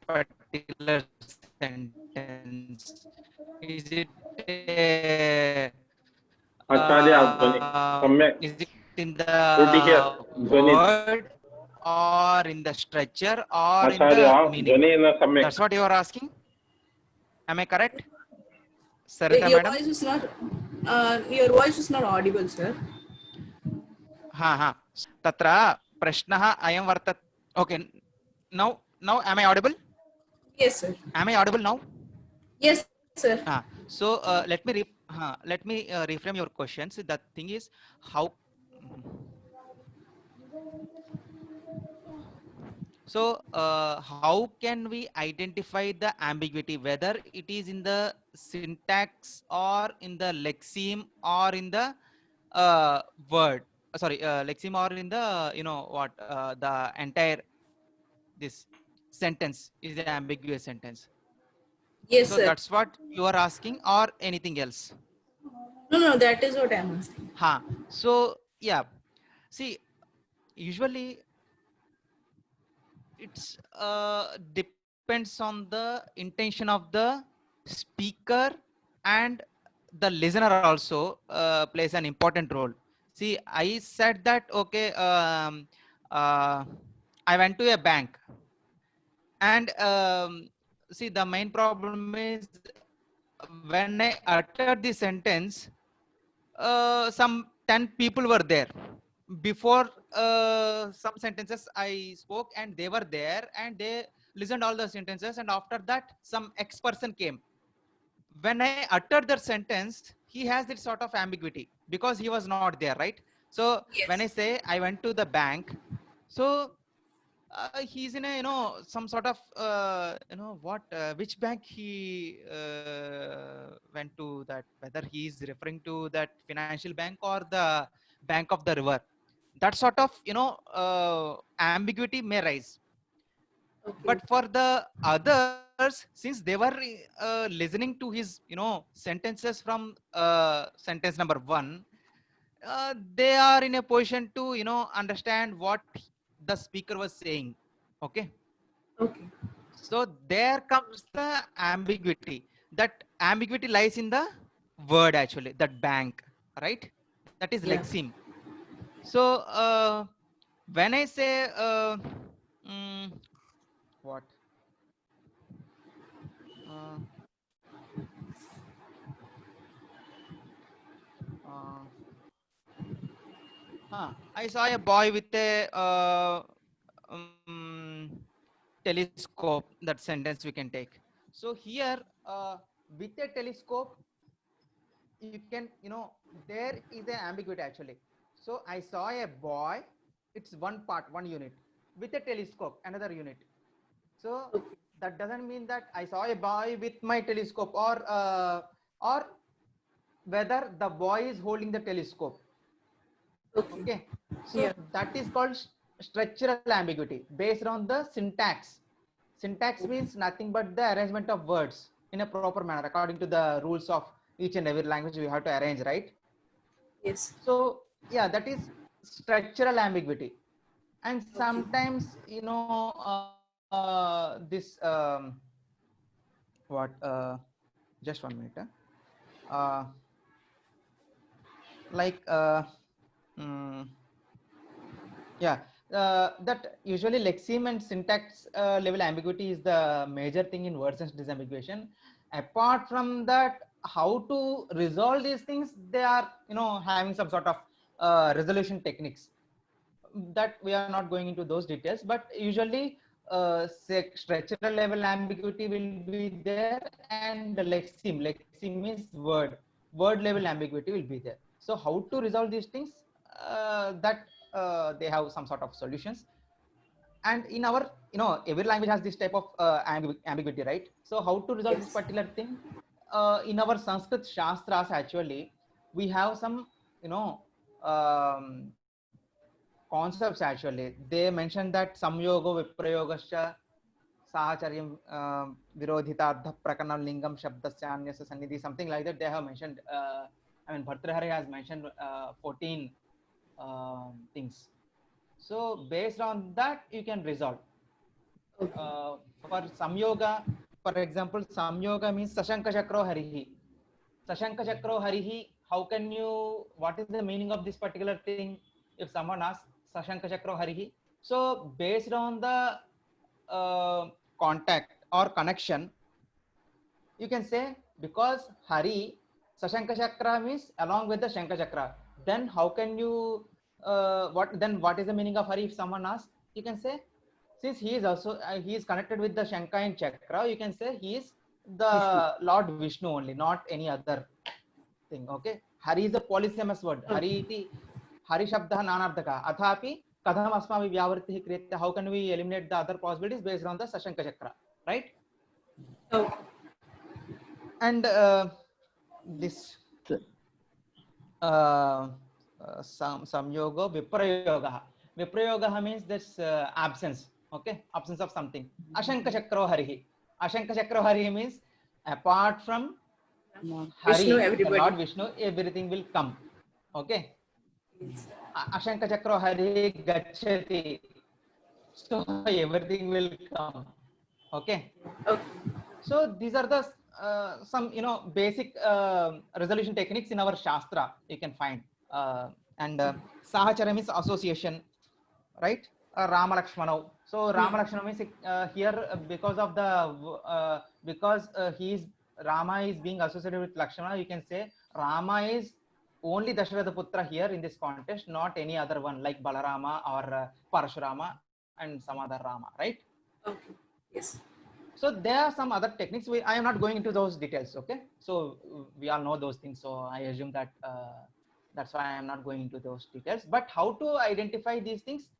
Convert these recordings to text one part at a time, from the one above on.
particular sentence? Is it a, आचार्य ध्वनि सम्यक् is it in good here the ध्वनि word or in the structure or in Acharya the meaning? ध्वनि न That's सम्यक् what you are asking. Am I correct, Sarita Your madam? voice is not. Your voice is not audible, sir. हाँ हाँ तत्र प्रश्नः अयं वर्तते. Okay, now am I audible? Yes, sir. Am I audible now? Yes, sir. So let me reframe your questions. The thing is how. So how can we identify the ambiguity, whether it is in the syntax or in the lexeme or in the word? Sorry, lexeme or in the what the entire this sentence is an ambiguous sentence. Yes, So sir. that's what you are asking, or anything else? No, that is what I'm asking. So yeah, see, usually it's depends on the intention of the speaker, and the listener also plays an important role. See, I said that okay, uh, I went to a bank, and see, the main problem is when I uttered the sentence, some 10 people were there. Before some sentences I spoke, and they were there, and they listened all the sentences, and after that some X person came. When I uttered that sentence, he has this sort of ambiguity because he was not there, right? So when I Yes. say I went to the bank, so he's in a some sort of what which bank he went to, that whether he is referring to that financial bank or the bank of the river. That sort of ambiguity may rise. Okay. But for the others, since they were listening to his sentences from sentence number 1, they are in a position to understand what the speaker was saying. Okay, Okay. so there comes the ambiguity. That ambiguity lies in the word, actually, that bank, right? That is Yeah. lexeme. So when I say mm, what uh, uh, I saw a boy with a telescope. That sentence we can take. So here, with a telescope, you can there is an ambiguity, actually. So I saw a boy. It's one part, one unit, with a telescope, another unit. So Okay. that doesn't mean that I saw a boy with my telescope, or whether the boy is holding the telescope. Okay. Okay, so Yeah. that is called structural ambiguity based on the syntax. Syntax means nothing but the arrangement of words in a proper manner according to the rules of each and every language we have to arrange, right? Yes. So yeah, that is structural ambiguity. And Okay. sometimes this what just 1 minute. Uh, like mm, yeah, that usually lexeme and syntax level ambiguity is the major thing in word sense disambiguation. Apart from that, how to resolve these things, they are having some sort of resolution techniques that we are not going into those details. But usually structural level ambiguity will be there, and the lexeme means word level ambiguity will be there. So how to resolve these things, that they have some sort of solutions. And in our every language has this type of ambiguity, right? So how to resolve this Yes. particular thing, in our Sanskrit shastras, actually we have some um, concepts. Actually they mentioned that samyogo viprayogascha sahacharyam virodhitartha prakanam lingam shabdasyanyasa sannidhi, something like that they have mentioned. I mean, Bhartrhari has mentioned 14 things. So based on that you can resolve Okay. for for samyoga, for example, samyoga means Sashanka Chakro Harihi. Sashanka Chakro Harihi, how can you, what is the meaning of this particular thing? If someone asks Sashanka Chakro Harihi, so based on the contact or connection, you can say because Hari, Sashanka Chakra means along with the Shanka Chakra. Then how can you, what is the meaning of Hari if someone asks? You can say, since he is also, he is connected with the Shanka and Chakra, you can say he is the Lord Vishnu only, not any other thing. Okay. Hari is a polysemous word. Hari iti, Hari Shabda Nanardaka. Athapi, Kadham Asmavi Vyavritti Kriyate. How can we eliminate the other possibilities based on the Sashanka Chakra? Right? Okay. And this samyoga viprayoga means this absence, okay, absence of something. Ashanka Chakro Harihi, Ashanka Chakro Harihi means apart from Hari, Vishnu, the everybody. Lord Vishnu, everything will come, okay. Ashanka Chakro Harihi Gachati, so everything will come, okay. Okay. So these are the some basic resolution techniques in our Shastra you can find. And Sahachara means association, right? Rama Lakshmana. So Rama Lakshmana means here because of the because Rama is being associated with Lakshmana, you can say Rama is only Dasharatha Putra here in this context, not any other one like Balarama or Parashurama and some other Rama, right? Okay. Yes. So there are some other techniques. I am not going into those details. Okay, so we all know those things. So I assume that that's why I am not going into those details. But how to identify these things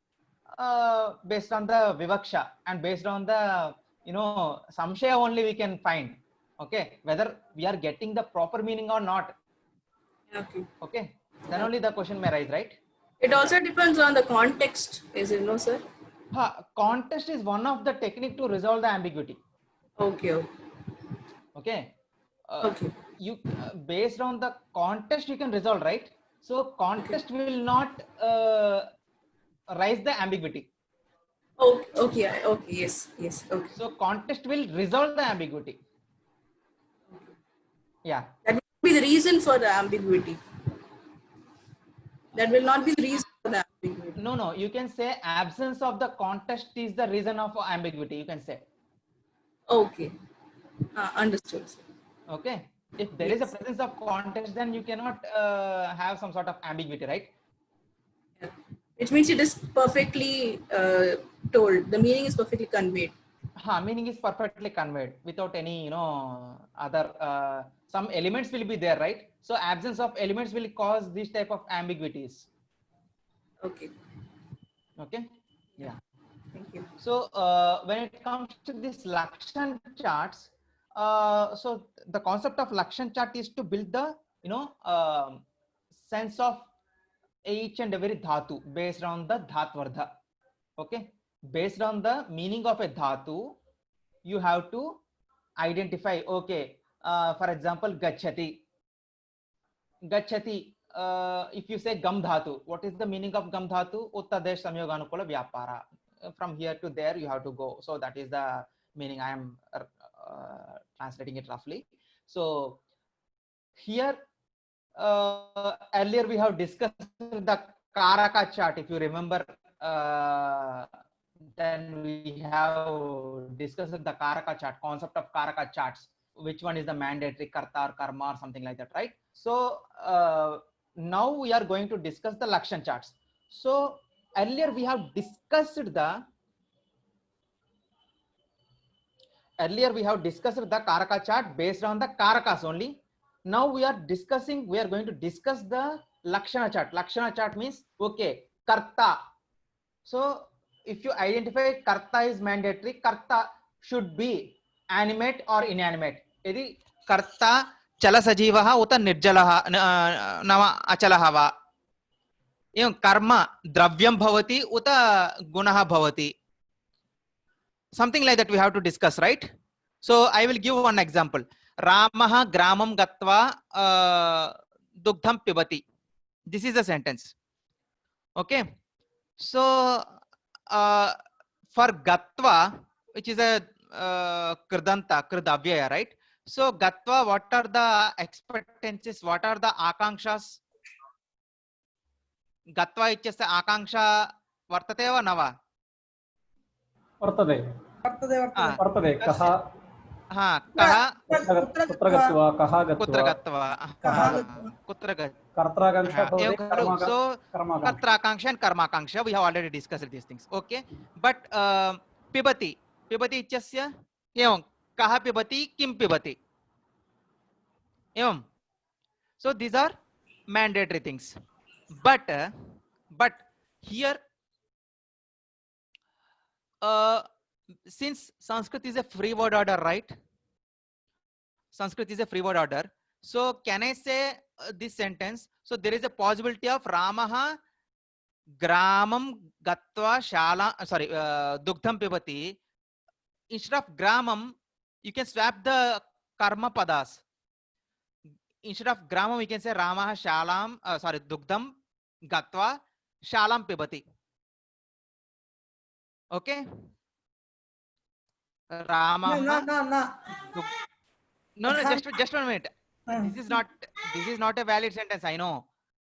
based on the vivaksha and based on the samshaya only we can find. Okay, whether we are getting the proper meaning or not. Okay. Okay, then only the question may arise, right? It also depends on the context, is it no, sir? Context is one of the technique to resolve the ambiguity. Okay. Okay. Okay. Okay. You based on the context you can resolve, right? So context will not raise the ambiguity. Okay. Okay. Okay. Yes. Yes. Okay. So context will resolve the ambiguity. Yeah. That will be the reason for the ambiguity. That will not be the reason for the ambiguity. No. You can say absence of the context is the reason of ambiguity. You can say. Okay. Understood. Sir. Okay. If there is a presence of context, then you cannot have some sort of ambiguity, right? Yeah. Which means it is perfectly told. The meaning is perfectly conveyed. Meaning is perfectly conveyed without any other some elements will be there, right? So absence of elements will cause this type of ambiguities. Okay. Okay. Yeah. Thank you. So when it comes to this Lakshan charts, so the concept of Lakshan chart is to build the sense of each and every dhatu based on the dhatwardha. Okay, based on the meaning of a dhatu, you have to identify. Okay, for example, gachati. Gachati. If you say gam dhatu, what is the meaning of gam dhatu? Uttadesh samyoganukula vyapara. From here to there, you have to go. So that is the meaning. I am translating it roughly. So here earlier we have discussed the Karaka chart. If you remember, then we have discussed the Karaka chart, concept of Karaka charts. Which one is the mandatory karta or karma or something like that, right? So now we are going to discuss the Lakshan charts. So earlier we have discussed the Karaka chart based on the Karakas only. Now we are going to discuss the Lakshana chart. Lakshana chart means, okay, karta. So if you identify karta is mandatory, karta should be animate or inanimate. Yadi karta chala sajivaha uta nirjalaha nama achalaha va. Evam karma dravyam bhavati uta gunaha bhavati. Something like that we have to discuss, right? So I will give one example. Ramaha gramam gatva dugdham pibati. This is a sentence. Okay. So for gatva, which is a kridanta kridavyaya, right? So gatva, what are the expectancies, what are the akanshas? gatva ityasya akanksha vartate va na va? वर्तते वर्तते वर्तते वर्तते कः हा कः कुत्र गत्वा कः कुत्र गत्वा गत्वा कः कुत्र कर्त्राकाङ्क्षा भवति so कर्माकाङ्क्षा kartrakanksha and karmakanksha, we have already discussed these things, okay? But pibati ityasya evam kaha pibati kim pibati evam. So these are mandatory things, but here since Sanskrit is a free word order, right? Sanskrit is a free word order. So can I say this sentence? So there is a possibility of Ramaha gramam gatva shala, sorry, dugdham pibati. Instead of gramam, you can swap the karma padas. Instead of gramam, we can say Ramaha shalam, sorry, dugdham gatva shalam pibati. Okay? Ramaha. No, just 1 minute. This is not a valid sentence, I know.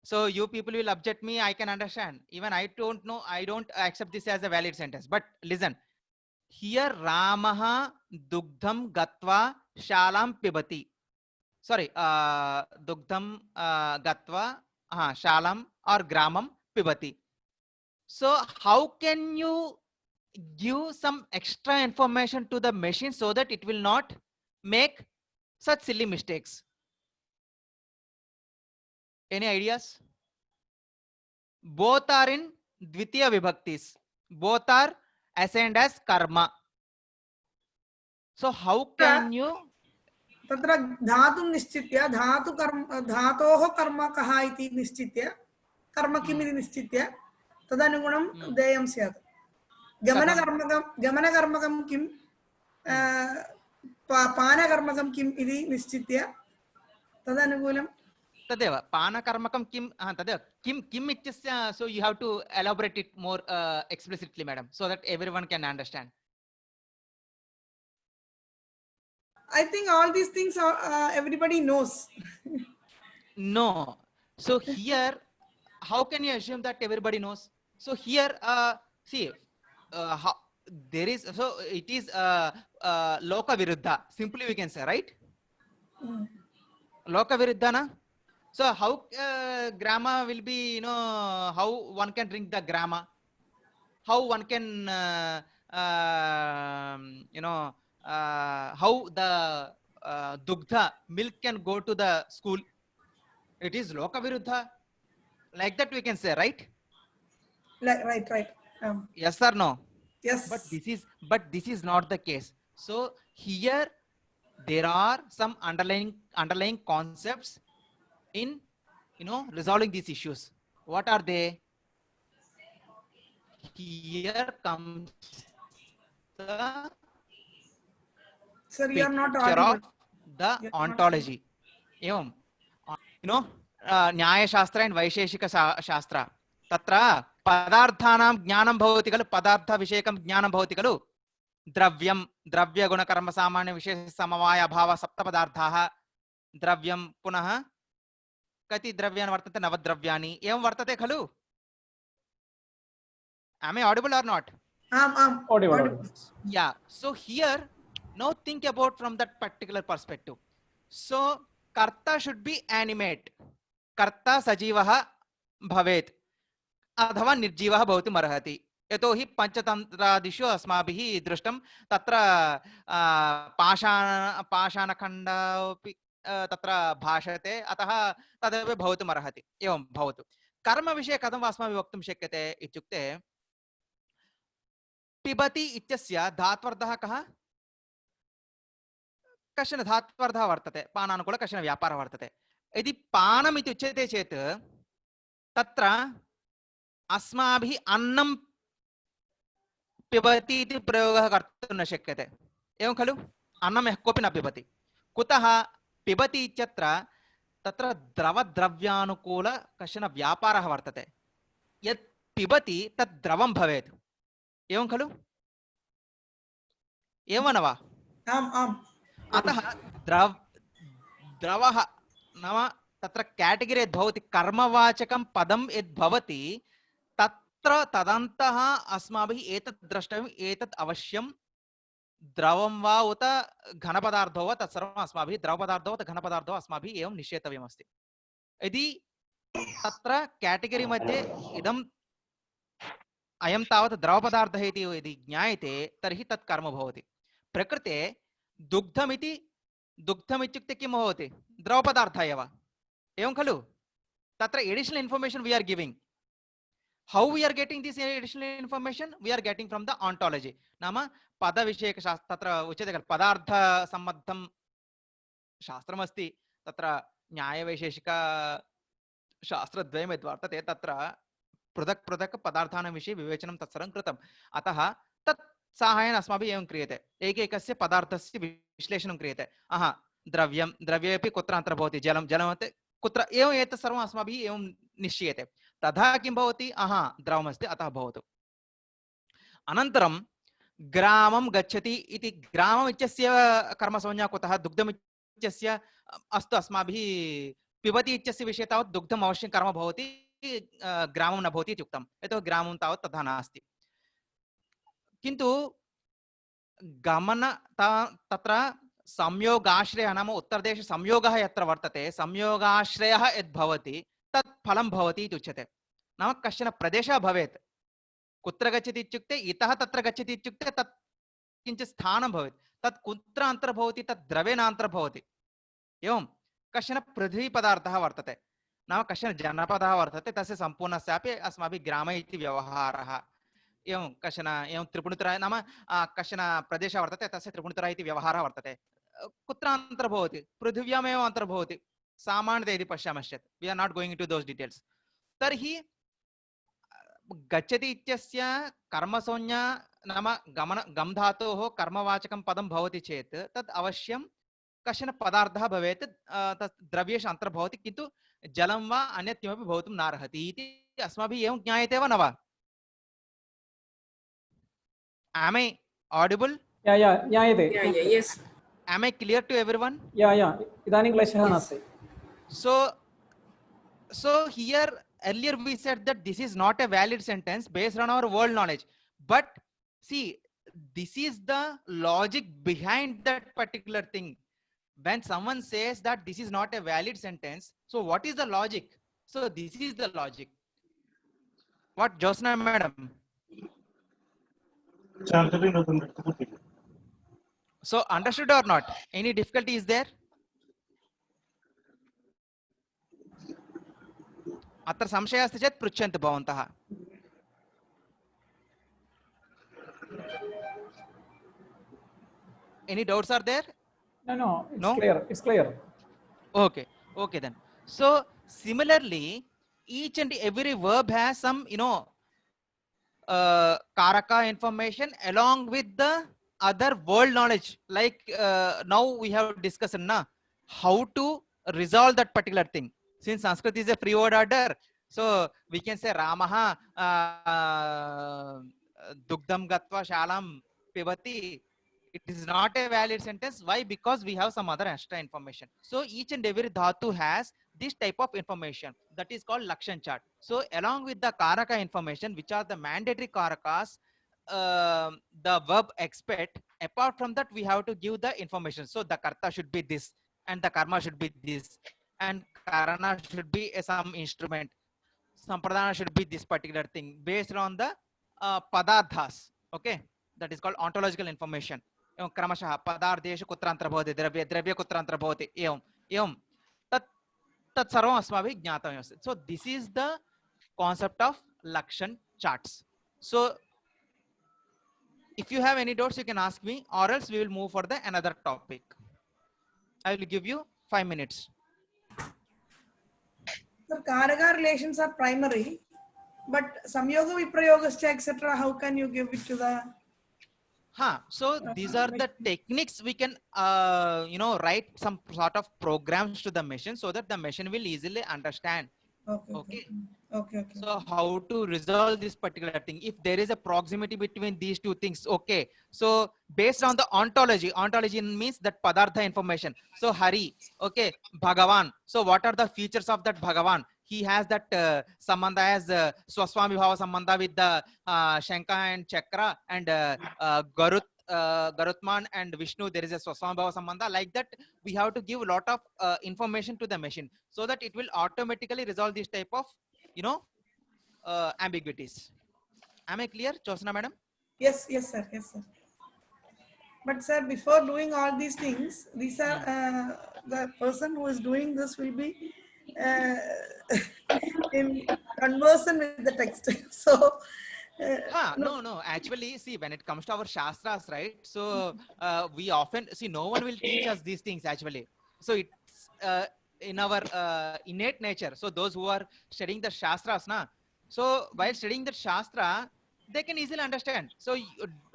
So you people will object me, I can understand. Even I don't know, I don't accept this as a valid sentence. But listen, here Ramaha dugdham gatva shalam pibati. Sorry, dugdham gatva shalam or gramam pibati. So how can you give some extra information to the machine so that it will not make such silly mistakes? Any ideas? Both are in dvitiya vibhaktis. Both are assigned as karma. So how can you? तत्र धातुं निश्चित्य धातु कर्म धातोः कर्म कः इति निश्चित्य कर्म किम् इति निश्चित्य तदनुगुणं देयं स्यात्. गमनकर्मकं किं पानकर्मकं किम् इति निश्चित्य तदनुगुणं तदेव पानकर्मकं किं तदेव किम् इत्यस्य. So you have to elaborate it more explicitly, madam, so that everyone can understand. I think all these things are everybody knows. No. So here, how can you assume that everybody knows? So here, see, how, there is, so it is loka viruddha. Simply we can say, right? Loka viruddha, na? So how grammar will be, you know, how one can drink the grammar, how one can, you know, how the dugdha milk can go to the school. It is loka viruddha. Like that we can say, right? Right. Yes or no? Yes. But this is not the case. So here there are some underlying concepts in, you know, resolving these issues. What are they? Here comes the Sir, you are not picture audible. of the ontology. You know, Nyaya Shastra and Vaisheshika Shastra. Tatra padarthanam jnanam bhavati kalu, padartha vishekam jnanam bhavati kalu. Dravyam, dravya guna karma samanya vishesha samavaya bhava sapta padarthaha. Dravyam punaha kati dravyani vartate navadravyani. Evam vartate khalu. Am I audible or not? audible. Yeah. So here, now think about from that particular perspective. So karta should be animate. Karta sajivaha bhavet. अथवा निर्जीवः भवति मर्हति. यतोहि पंचतंत्रादिषु अस्माभिः दृष्टं तत्र पाषाणखण्डोऽपि तत्र भाषते, अतः तदेव भवितुम् अर्हति. एवं भवतु. कर्म विषये कथम् अस्माभिः वक्तुं शक्यते इत्युक्ते पिबति इत्यस्य धात्वर्थः कः? कश्चन धात्वर्थः वर्तते. पानानुकूल कश्चन व्यापारः वर्तते. यदि पानम् इति उच्यते चेत् तत्र अस्माभिः अन्नं पिबति इति प्रयोगः कर्तुं न शक्यते. एवं खलु? अन्नं यः कोऽपि न पिबति. कुतः? पिबति इत्यत्र तत्र द्रवद्रव्यानुकूल कश्चन व्यापारः वर्तते. यत् पिबति तत् द्रवं भवेत्. एवं खलु? एवं वा? आम् आम् अतः द्रवः नाम तत्र केटेगरी यद् भवति कर्मवाचकं पदं यद् भवति तत्र तदन्तः अस्माभिः एतत् द्रष्टव्यम्, एतत् अवश्यं द्रवं वा उत घनपदार्थो वा तत्सर्वम् अस्माभिः द्रवपदार्थो उत घनपदार्थो अस्माभिः एवं निश्चेतव्यमस्ति। यदि तत्र केटेगरी मध्ये इदं अयं तावत् द्रवपदार्थः इति यदि ज्ञायते तर्हि तत् कर्म भवति। प्रकृते दुग्धमिति दुग्धमित्युक्ते किं भवति? द्रवपदार्थः एव, एवं खलु? तत्र additional information we are giving. How we are getting this additional information? We are getting from the ontology. नाम पद विषयक शास्त्र तत्र उच्यते खलु पदार्थ सम्बद्धं शास्त्रमस्ति, तत्र न्यायवैशेषिक शास्त्रद्वयम् यद्वर्तते तत्र पृथक् पृथक् पदार्थानां विषये विवेचनं तत्सर्वं कृतम्। अतः तत् साहाय्येन अस्माभिः एवं क्रियते, एकैकस्य पदार्थस्य विश्लेषणं क्रियते। द्रव्यं द्रव्ये अपि कुत्र अन्तर्भवति, जलं जलमपि कुत्र, एवम् एतत् सर्वम् अस्माभिः एवं निश्चीयते। तथा किं भवति? द्रवमस्ति अतः भवतु। अनन्तरं ग्रामं गच्छति इति, ग्रामम् इत्यस्य कर्मसंज्ञा कुतः? दुग्धम् इत्यस्य अस्तु, अस्माभिः पिबति इत्यस्य विषये तावत् दुग्धम् अवश्यं कर्म भवति, ग्रामं न भवति इति उक्तं। यतोहि ग्रामं तावत् तथा नास्ति। किन्तु गमन तत्र संयोगाश्रयः नाम उत्तरदेशे संयोगः यत्र वर्तते, संयोगाश्रयः यद् भवति तत् फलं भवति इति उच्यते। नाम कश्चन प्रदेशः भवेत्, कुत्र गच्छति इत्युक्ते इतः तत्र गच्छति इत्युक्ते तत् किञ्चित् स्थानं भवेत्, तत् कुत्र अन्तर्भवति? तत् द्रवेण अन्तर्भवति। एवं कश्चन पृथ्वीपदार्थः वर्तते, नाम कश्चन जनपदः वर्तते, तस्य सम्पूर्णस्यापि अस्माभिः ग्राम इति व्यवहारः। एवं कश्चन एवं त्रिपुणितरः नाम कश्चन प्रदेशः वर्तते, तस्य त्रिपुणितरः इति व्यवहारः वर्तते। कुत्र अन्तर्भवति? पृथिव्यामेव अन्तर्भवति सामान्यतया यदि पश्यामश्चेत्। We are not going into those details. तर्हि गच्छति इत्यस्य कर्मसंज्ञा नाम गमन गम धातोः कर्मवाचकं पदं भवति चेत् तत् अवश्यं कश्चन पदार्थः भवेत्, तत् द्रव्येषु अन्तर्भवति, किन्तु जलं वा अन्यत् किमपि भवितुं नार्हति इति अस्माभिः एवं ज्ञायते वा न वा? Am I audible? ज्ञायते। Yes. Am I clear to everyone? इदानीं क्लेशः नास्ति। So here earlier we said that this is not a valid sentence based on our world knowledge, but see, this is the logic behind that particular thing. When someone says that this is not a valid sentence, so what is the logic? So this is the logic. What, Josna madam? So understood or not? Any difficulty is there? अत्र संशयः अस्ति चेत् पृच्छन्तु भवन्तः। Any doubts are there? No, it's No? clear. It's clear. Okay, okay then. So similarly, each and every verb has some, karaka information along with the other world knowledge. Like now we have discussed how to resolve that particular thing. Since Sanskrit is a free word order, so we can say Ramaha dugdam gatva shalam pivati. It is not a valid sentence. Why? Because we have some other extra information. So each and every dhatu has this type of information that is called Lakshan chart. So along with the karaka information, which are the mandatory karakas, the verb expect, apart from that, we have to give the information. So the karta should be this, and the karma should be this, and karana should be some instrument. Sampradana should be this particular thing based on the padarthas. Okay, that is called ontological information. एवं क्रमशः पदार्थेषु कुत्र अन्तर्भवति, द्रव्ये द्रव्ये कुत्र अन्तर्भवति, एवं एवं तत् सर्वम् अस्माभिः ज्ञातव्यमस्ति. So this is the concept of Lakshan charts. So if you have any doubts, you can ask me, or else we will move for the another topic. I will give you 5 minutes. So karaka relations are primary, but samyoga viprayogascha etc. How can you give it to the? So these are the techniques we can, write some sort of programs to the machine so that the machine will easily understand. Okay. Okay. Okay. So how to resolve this particular thing? If there is a proximity between these two things, okay. So based on the ontology means that padartha information. So Hari, okay, Bhagavan. So what are the features of that Bhagavan? He has that sambandha as Swaswami Bhava sambandha with the Shanka and Chakra and Garutman and Vishnu. There is a Swaswami Bhava sambandha. Like that, we have to give a lot of information to the machine so that it will automatically resolve this type of, you know, ambiguities. Am I clear, Josna madam? Yes, sir. But sir, before doing all these things, these are the person who is doing this will be uh, in conversation with the text. So, no. No. Actually, see, when it comes to our shastras, right? So we often see no one will teach us these things actually. So it's in our innate nature. So those who are studying the shastras, na. So while studying the shastra, they can easily understand. So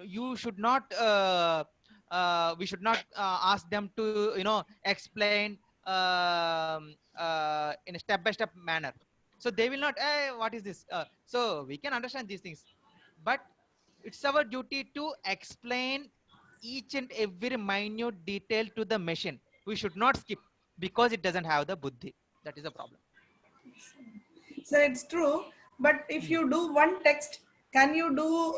you should not. We should not ask them to, you know, explain in a step-by-step manner. So they will not, hey, what is this? So we can understand these things, but it's our duty to explain each and every minute detail to the machine. We should not skip because it doesn't have the buddhi. That is the problem. So it's true. But if you do one text, can you do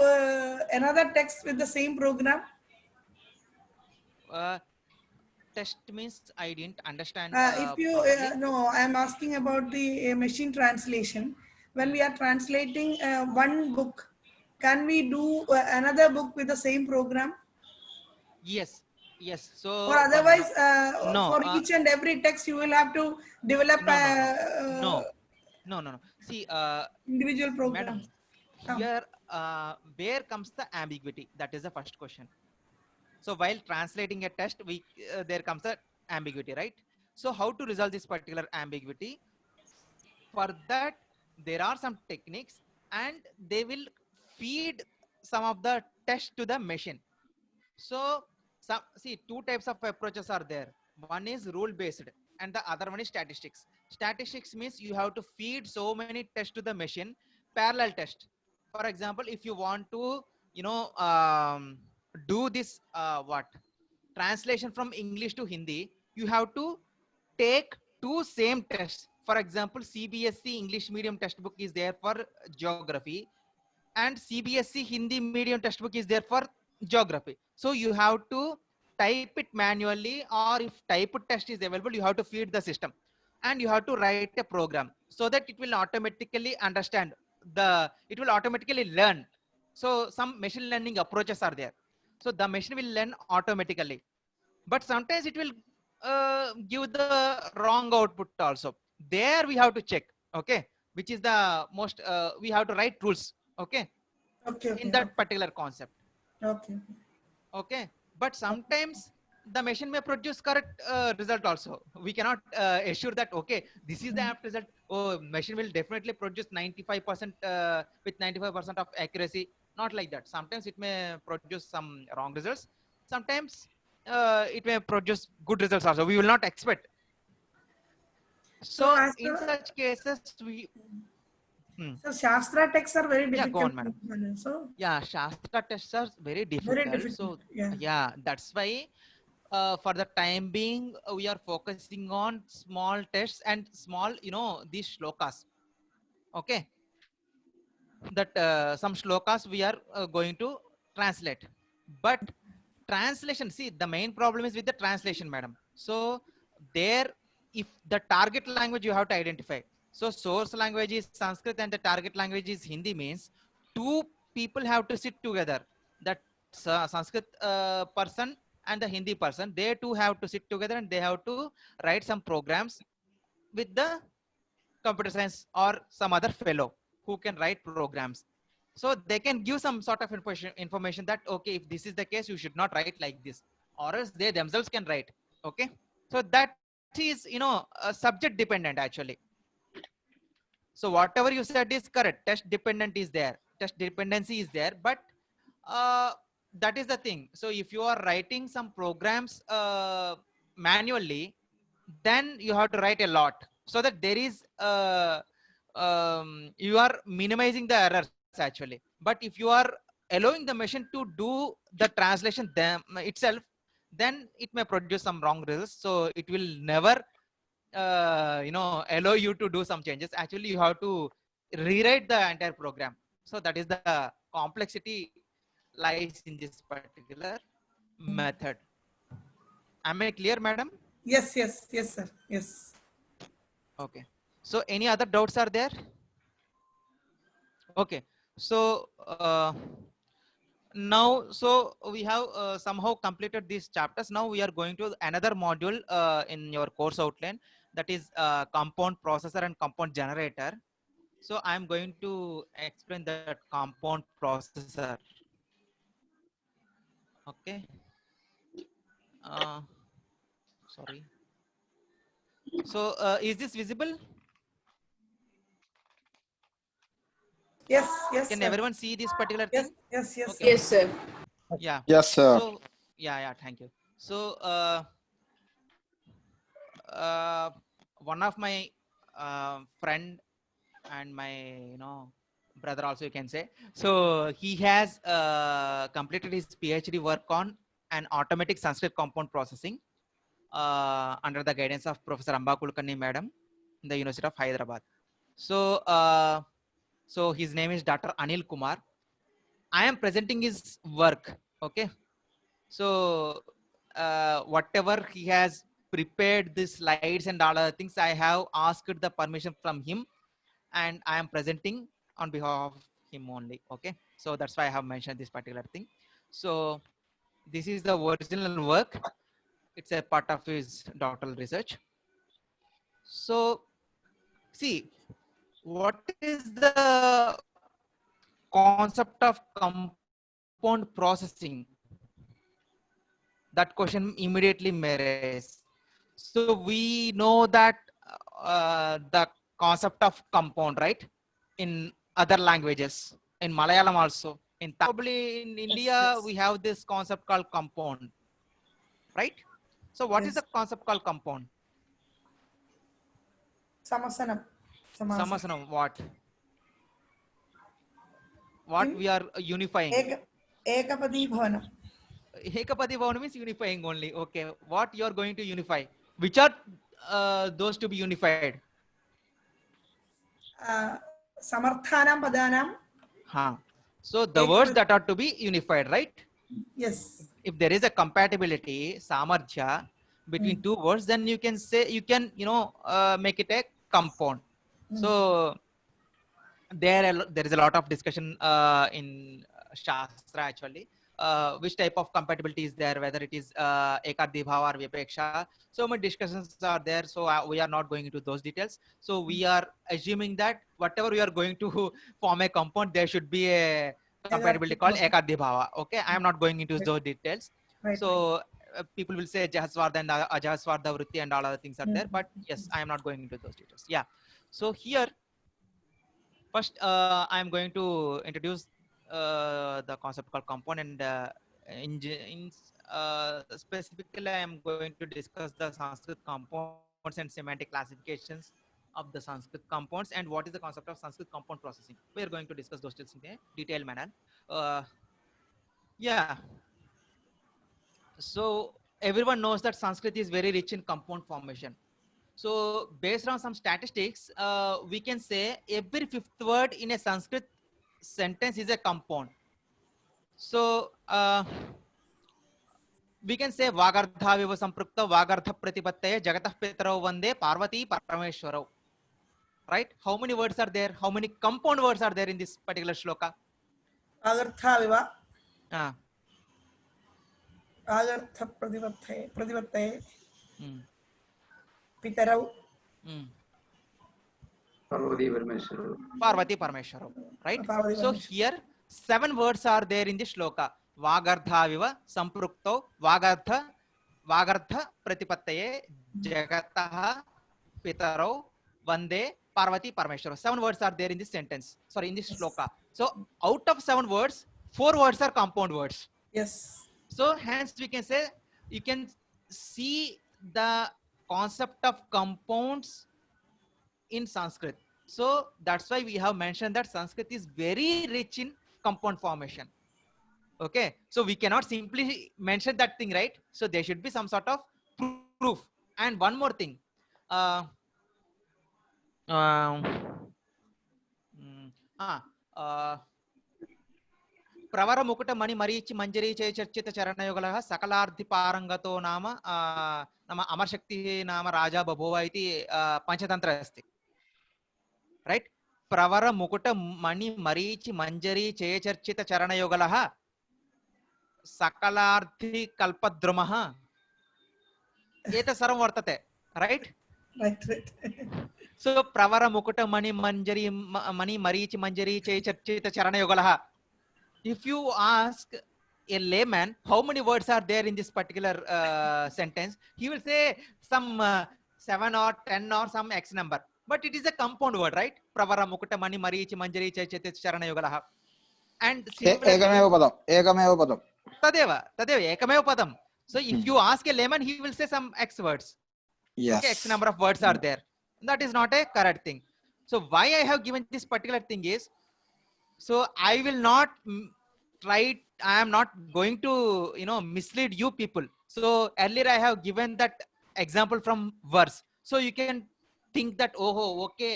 another text with the same program? Uh, Test means I didn't understand If you properly. no, I'm asking about the machine translation. When we are translating one book, can we do another book with the same program? Yes, yes. Or So otherwise, no, for each and every text, you will have to develop no, no, no, a no, no. See, individual program. madam, here where comes the ambiguity? That is the first question. So while translating a test, we there comes the ambiguity, right? So how to resolve this particular ambiguity? For that, there are some techniques, and they will feed some of the test to the machine. So some, see, two types of approaches are there. One is rule based, and the other one is statistics. Statistics means you have to feed so many tests to the machine, parallel test. For example, if you want to, you know, do this what translation from English to Hindi, you have to take two same tests. For example, CBSE English medium textbook is there for geography, and CBSE Hindi medium textbook is there for geography. So you have to type it manually, or if type test is available, you have to feed the system, and you have to write a program so that it will automatically understand it will automatically learn. So some machine learning approaches are there. So the machine will learn automatically, but sometimes it will give the wrong output also. There we have to check, okay, which is the most we have to write rules, okay, in Okay. that particular concept, Okay. okay. But sometimes the machine may produce correct result also. We cannot assure that, okay, this is the apt result. Oh, machine will definitely produce 95% with 95% of accuracy. Not like that. Sometimes it may produce some wrong results. Sometimes it may produce good results also. We will not expect. So So as in the such cases, we so Shastra texts are very yeah, go difficult. on, madam. So Yeah, Shastra tests are very very difficult. difficult. So Yeah. yeah, that's why for the time being, we are focusing on small tests and small, you know, these shlokas. Okay, that some shlokas we are going to translate, but translation. See, the main problem is with the translation, madam. So there, if the target language you have to identify. So source language is Sanskrit and the target language is Hindi means two people have to sit together. That Sanskrit person and the Hindi person, they two have to sit together and they have to write some programs with the computer science or some other fellow who can write programs. So they can give some sort of information that, okay, if this is the case, you should not write like this, or else they themselves can write. Okay, so that is, you know, subject dependent actually. So whatever you said is correct. Test dependent is there, test dependency is there, but uh, that is the thing. So if you are writing some programs manually, then you have to write a lot, so that there is you are minimizing the errors actually. But if you are allowing the machine to do the translation them itself, then it may produce some wrong results. So it will never allow you to do some changes. Actually, you have to rewrite the entire program. So that is the complexity lies in this particular method. Am I clear, madam? Yes, yes, yes, sir. Yes. Okay. So any other doubts are there? Okay. So now, so we have somehow completed these chapters. Now we are going to another module in your course outline, that is compound processor and compound generator. So I'm going to explain that compound processor. Okay. Sorry. So is this visible? Yes, yes, Can sir. everyone see this particular Yes, thing? yes, yes, Okay. sir. Yes, sir. Yeah. Yes, sir. So yeah, thank you. So one of my friend and my brother also, you can say, so he has completed his PhD work on an automatic Sanskrit compound processing under the guidance of Professor Amba Kulkarni madam in the University of Hyderabad. So so his name is Dr. Anil Kumar. I am presenting his work. Okay. So whatever he has prepared, the slides and all other things, I have asked the permission from him, and I am presenting on behalf of him only. Okay. So that's why I have mentioned this particular thing. So this is the original work. It's a part of his doctoral research. So see, what is the concept of compound processing? That question immediately may raise. So we know that the concept of compound, right? In other languages, in Malayalam also, in probably in India, yes. we have this concept called compound, right? So what is Yes. the concept called compound? Samasanam. Samasa. Samasanam, what Kim? we are unifying? Ekapadi bhavanam. Hekapati Bhavan means unifying only. Okay, what you are going to unify? Which are those to be unified? Samarthanam padanam. Huh. So the words that are to be unified, right? Yes. If there is a compatibility, samarthya between two words, then you can say, you can, make it a compound. So there is a lot of discussion in Shastra actually. Which type of compatibility is there, whether it is ekadibhava or vipeksha. So many discussions are there. So we are not going into those details. So we are assuming that whatever we are going to form a compound, there should be a compatibility called ekadibhava. Okay, I am not going into those details. Right. So people will say Jahaswarda and Ajahaswarda Vritti and all other things are there. But yes, I am not going into those details. Yeah. So here, first, I am going to introduce the concept called compound, and specifically, I am going to discuss the Sanskrit compounds and semantic classifications of the Sanskrit compounds, and what is the concept of Sanskrit compound processing. We are going to discuss those details in a detailed manner. Yeah. So everyone knows that Sanskrit is very rich in compound formation. So based on some statistics, we can say every fifth word in a Sanskrit sentence is a compound. So we can say Vagardha viva samprukta Vagardha pratipattaya Jagatah Pitarau Vande Parvati Parameshwarau. Right? How many words are there? How many compound words are there in this particular shloka? Agartha viva. Ah. Agartha pratipattaye. Mm. Pitarau. Parvati Parameshwarau. Right? Parvati So Parameshwarau. here 7 words are there in this shloka. Vagardha viva samprukto Vagardha pratipattaye Jagatah Pitarau Vande Parvati Parameshwara. 7 words are there in this sentence. Sorry, in this shloka. So out of 7 words, 4 words are compound words. Yes. So hence we can say, you can see the concept of compounds in Sanskrit. So that's why we have mentioned that Sanskrit is very rich in compound formation. Okay, so we cannot simply mention that thing, right? So there should be some sort of proof. And one more thing. Uh, um, mm, ah, ప్రవర ముకుట మణి మరీచి మంజరీ చే చర్చిత చరణయుగల సకలార్థి పారంగతో నామ నమ అమరశక్తి నామ రాజా బభూవ ఇది పంచతంత్ర అస్తి right ప్రవర ముకుట మణి మరీచి మంజరీ చే చర్చిత చరణయుగల సకలార్థి కల్పద్రుమః ఏత సర్వం వర్తతే right Right, right. So ప్రవర ముకుట మణి మంజరి మణి మరీచి మంజరీ చే చర్చిత చరణయుగల. If you ask a layman how many words are there in this particular sentence, he will say some 7 or 10 or some X number. But it is a compound word, right? Pravara Mukutta Mani Marichi Manjari Chaichete Charana Yogalaha. And Ekameva padam. Ekameva padam. Tadeva Ekameva padam. So if you ask a layman, he will say some X words. Yes. Okay, X number of words are there. That is not a correct thing. So why I have given this particular thing is, so I will not try, I am not going to, mislead you people. So earlier I have given that example from verse. So you can think that, oh, okay,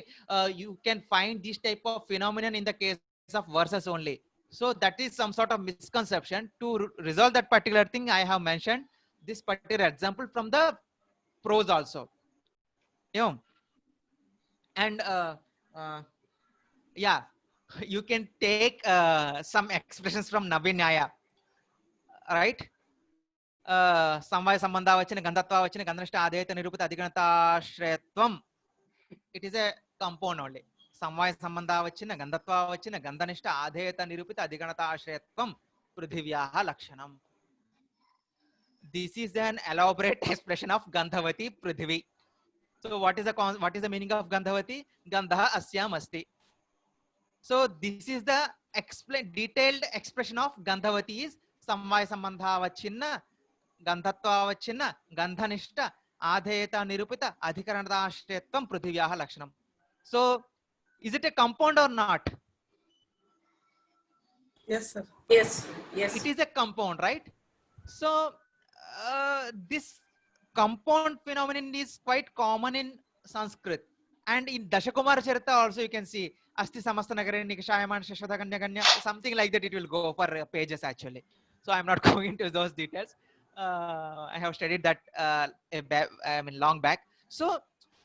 you can find this type of phenomenon in the case of verses only. So that is some sort of misconception. To resolve that particular thing, I have mentioned this particular example from the prose also. And yeah, you can take some expressions from Navinaya, right? Samvaya sambandha vachina gandhatva vachina gandhanishta adheta nirupita adhiganataashrayatvam. It is a compound only. Samvaya sambandha vachina gandhatva vachina gandhanishta adheta nirupita adhiganataashrayatvam prithivyaha lakshanam. This is an elaborate expression of Gandhavati Prithvi. So what is the meaning of Gandhavati? Gandha asyam asti. So this is the detailed expression of Gandhavati is Samvaya sambandha vachinna Gandhatva vachinna Gandhanishta Adheta Nirupita Adhikaranata Ashrayatvam Prithivyaha Lakshanam. So is it a compound or not? Yes, sir. Yes, yes. It is a compound, right? So this compound phenomenon is quite common in Sanskrit, and in Dashakumara Charita also you can see Asti Samasta Nagare Nikashayaman Shashwata Kanya Kanya, something like that. It will go for pages actually. So I'm not going into those details. I have studied that long back. So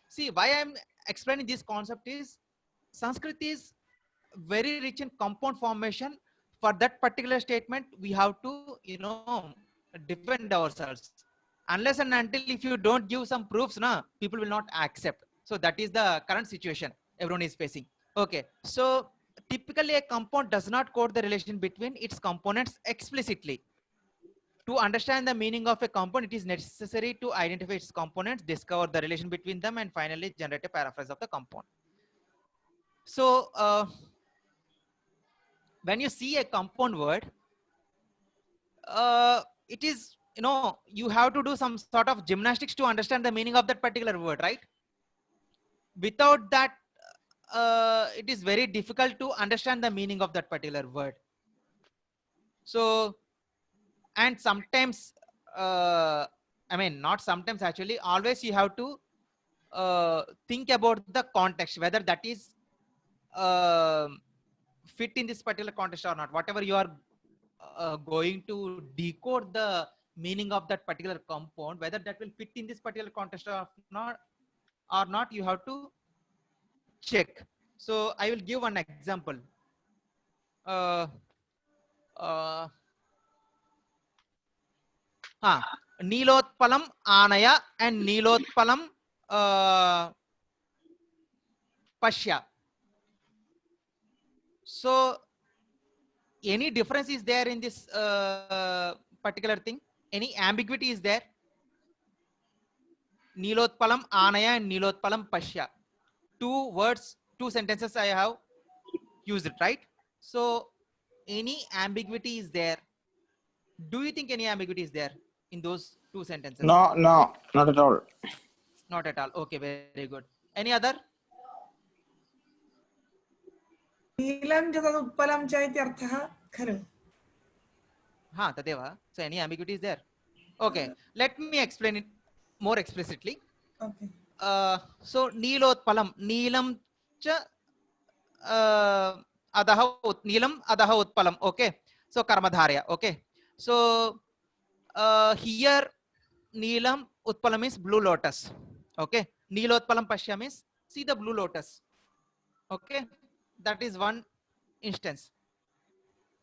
see, why I'm explaining this concept is Sanskrit is very rich in compound formation. For that particular statement, we have to, defend ourselves. Unless and until if you don't give some proofs, people will not accept. So that is the current situation everyone is facing. Okay, so typically a compound does not quote the relation between its components explicitly. To understand the meaning of a compound, it is necessary to identify its components, discover the relation between them, and finally generate a paraphrase of the compound. So when you see a compound word, it is, you have to do some sort of gymnastics to understand the meaning of that particular word, right? Without that, it is very difficult to understand the meaning of that particular word. So, and sometimes, not sometimes actually, always you have to think about the context, whether that is fit in this particular context or not. Whatever you are going to decode the meaning of that particular compound, whether that will fit in this particular context or not, you have to check. So I will give one example. Nilotpalam Anaya and Nilotpalam Pashya. So any difference is there in this particular thing? Any ambiguity is there? Nilotpalam Anaya and Nilotpalam Pashya. Two words, two sentences I have used it, right? So any ambiguity is there? Do you think any ambiguity is there in those two sentences? No, not at all. Not at all. Okay, very good. Any other? नीलं च तदुत्पलं च इति अर्थः खलु? Ha, tadeva. So any ambiguity is there? Okay, let me explain it more explicitly. Okay. So neelotpalam, neelam cha neelam adaha utpalam. Okay, so karmadharya. Okay, so here neelam utpalam is blue lotus. Okay, neelotpalam pashyam is see the blue lotus. Okay, that is one instance.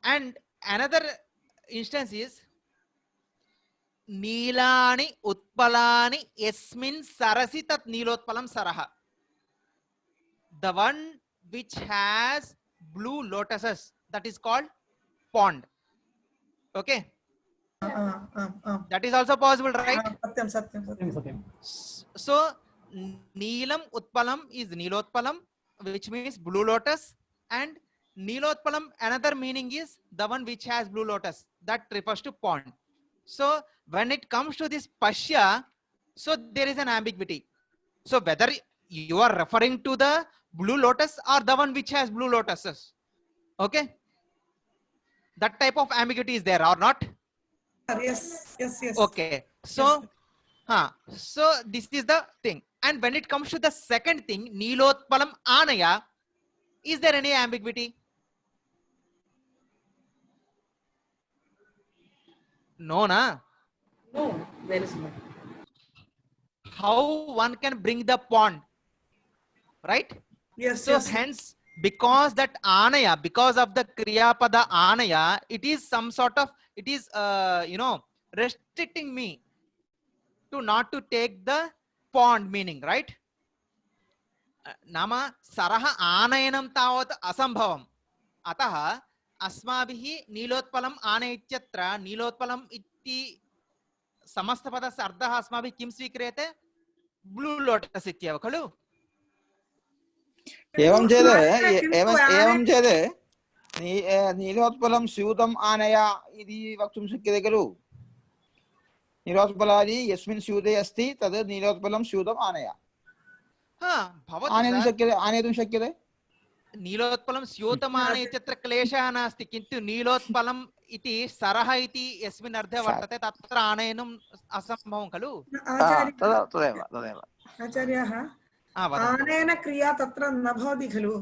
And another instance is Neelani Utpalani Yasmin Sarasi Tat Neelotpalam Saraha. The one which has blue lotuses, that is called pond. Okay, that is also possible, right? सत्यं सत्यं सत्यं. सत्यं So Neelam Utpalam is Neelotpalam, which means blue lotus, and Neelotpalam, another meaning is the one which has blue lotus, that refers to pond. So when it comes to this Pashya, so there is an ambiguity. So whether you are referring to the blue lotus or the one which has blue lotuses, okay, that type of ambiguity is there or not? Yes, yes, yes. Okay, so so this is the thing. And when it comes to the second thing, Neelotpalam Anaya, is there any ambiguity? No, na. No, there is no. How one can bring the pond, right? Yes, So yes. hence, because that anaya, because of the kriya pada anaya, it is some sort of, it is restricting me to not to take the pond meaning, right? नाम सरः आनयनं तावत् असंभवम्, अतः अस्माभिः नीलोत्पलम् आनयित्यत्र नीलोत्पलम् इति समस्तपदस्य अर्थः अस्माभिः किं स्वीक्रियते? Blue lotus इत्येव खलु? एवं चेत् किन्तु एवं चेत् नीलोत्पलं स्यूतम् आनय इति वक्तुं शक्यते खलु? नीलोत्पलानि यस्मिन् स्यूते अस्ति तद् नीलोत्पलं स्यूतम् आनय आनेतुं शक्यते. नीलोत्पलं स्यूतमाने इत्यत्र क्लेशः नास्ति, किन्तु नीलोत्पलम् इति सरः इति यस्मिन् अर्थे वर्तते तत्र आनयनम् असम्भवं खलु? तदेव तदेव. आचार्याः, आनयन क्रिया तत्र न भवति खलु?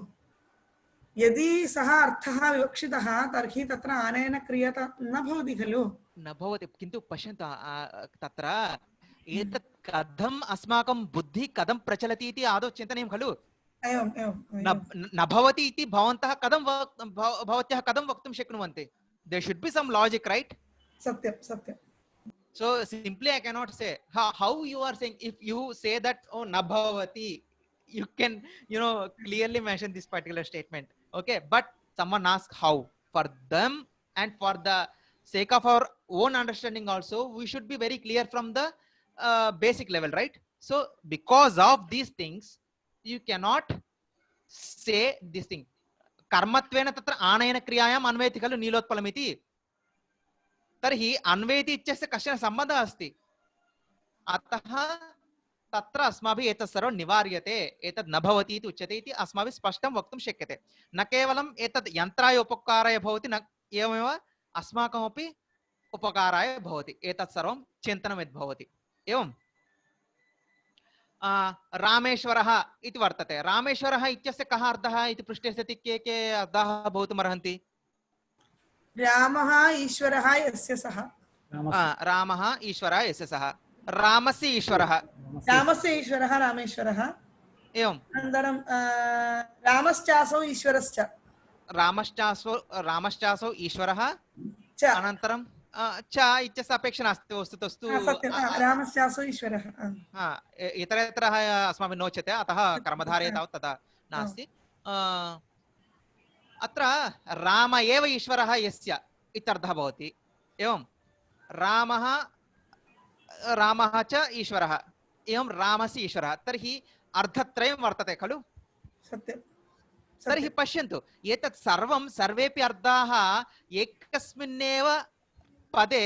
यदि सः अर्थः विवक्षितः तर्हि तत्र आनयन क्रिया न भवति खलु? न भवति, किन्तु पश्यन्तु तत्र एतत् कथम् अस्माकं बुद्धिः कथं प्रचलति इति आदौ चिन्तनीयं खलु? एवं न भवति इति भवन्तः कथं भवत्यः कथं वक्तुं शक्नुवन्ति? There should be some logic, right? सत्यं सत्यं. So simply I cannot say how you are saying. If you say that oh na bhavati, you can clearly mention this particular statement. Okay, but someone asks how. For them and for the sake of our own understanding also, we should be very clear from the basic level, right? So because of these things, you cannot say this thing. Karmatvena tatra anayana kriyayam anvayati khalu neelotpalamiti. तर्हि अन्वेति इत्यस्य कश्चन सम्बन्धः अस्ति, अतः तत्र अस्माभिः एतत् सर्वं निवार्यते, एतत् न भवति इति उच्यते इति अस्माभिः स्पष्टं वक्तुं शक्यते. न केवलं एतत् यन्त्राय उपकाराय भवति, न एवमेव अस्माकमपि उपकाराय भवति, एतत् सर्वं चिन्तनं यद् भवति. एवं रामेश्वरः इति वर्तते. रामेश्वरः इत्यस्य कः अर्थः इति पृष्टे सति के अर्थाः भवितुमर्हन्ति? रामः ईश्वरः यस्य सः. रामः ईश्वरः यस्य सः. रामस्य ईश्वरः. रामस्य ईश्वरः रामेश्वरः. एवं. अनन्तरं रामश्चासौ ईश्वरश्च. रामश्चासौ ईश्वरः. अनन्तरं च इत्यस्य अपेक्षा नास्ति वस्तुतस्तु. रामश्चासौ ईश्वरः. इतरत्र अस्माभिः नोच्यते, अतः कर्मधारये तावत् तथा नास्ति. अत्र राम एव ईश्वरः यस्य इत्यर्थः भवति. एवं रामः च ईश्वरः, एवं रामस्य ईश्वरः. तर्हि अर्थत्रयं वर्तते खलु? सत्यं. तर्हि पश्यन्तु, एतत् सर्वं सर्वेपि अर्थाः एकस्मिन्नेव पदे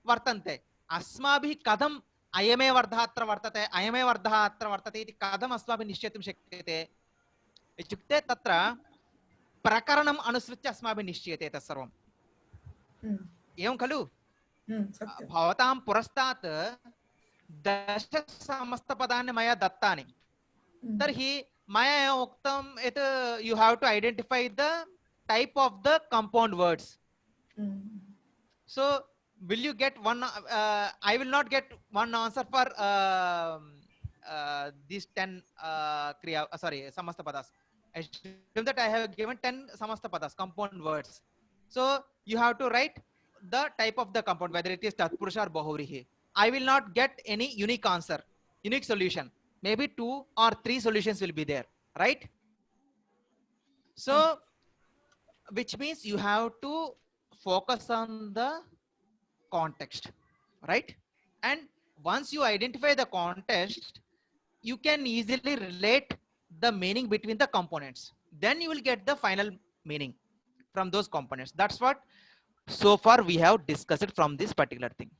वर्तन्ते. अस्माभिः कथम् अयमेव अर्थः अत्र वर्तते, अयमेव अर्थः अत्र वर्तते इति कथम् अस्माभिः निश्चेतुं शक्यते इत्युक्ते तत्र प्रकरणम् अनुसृत्य अस्माभिः निश्चीयते तत्सर्वम् एवं खलु सत्यं भवतां पुरस्तात् 10 समस्तपदानि मया दत्तानि तर्हि मया एवम् उक्तं यत् you have to identify the type of the compound words so will you get one I will not get one answer for these 10 kriya sorry samastapadas. Assume that I have given 10 samastapadas compound words, so you have to write the type of the compound, whether it is tatpurusha or bahuvrihi. I will not get any unique answer, unique solution. Maybe 2 or 3 solutions will be there, right? So which means you have to focus on the context, right? And once you identify the context, you can easily relate the meaning between the components. Then you will get the final meaning from those components. That's what so far we have discussed from this particular thing.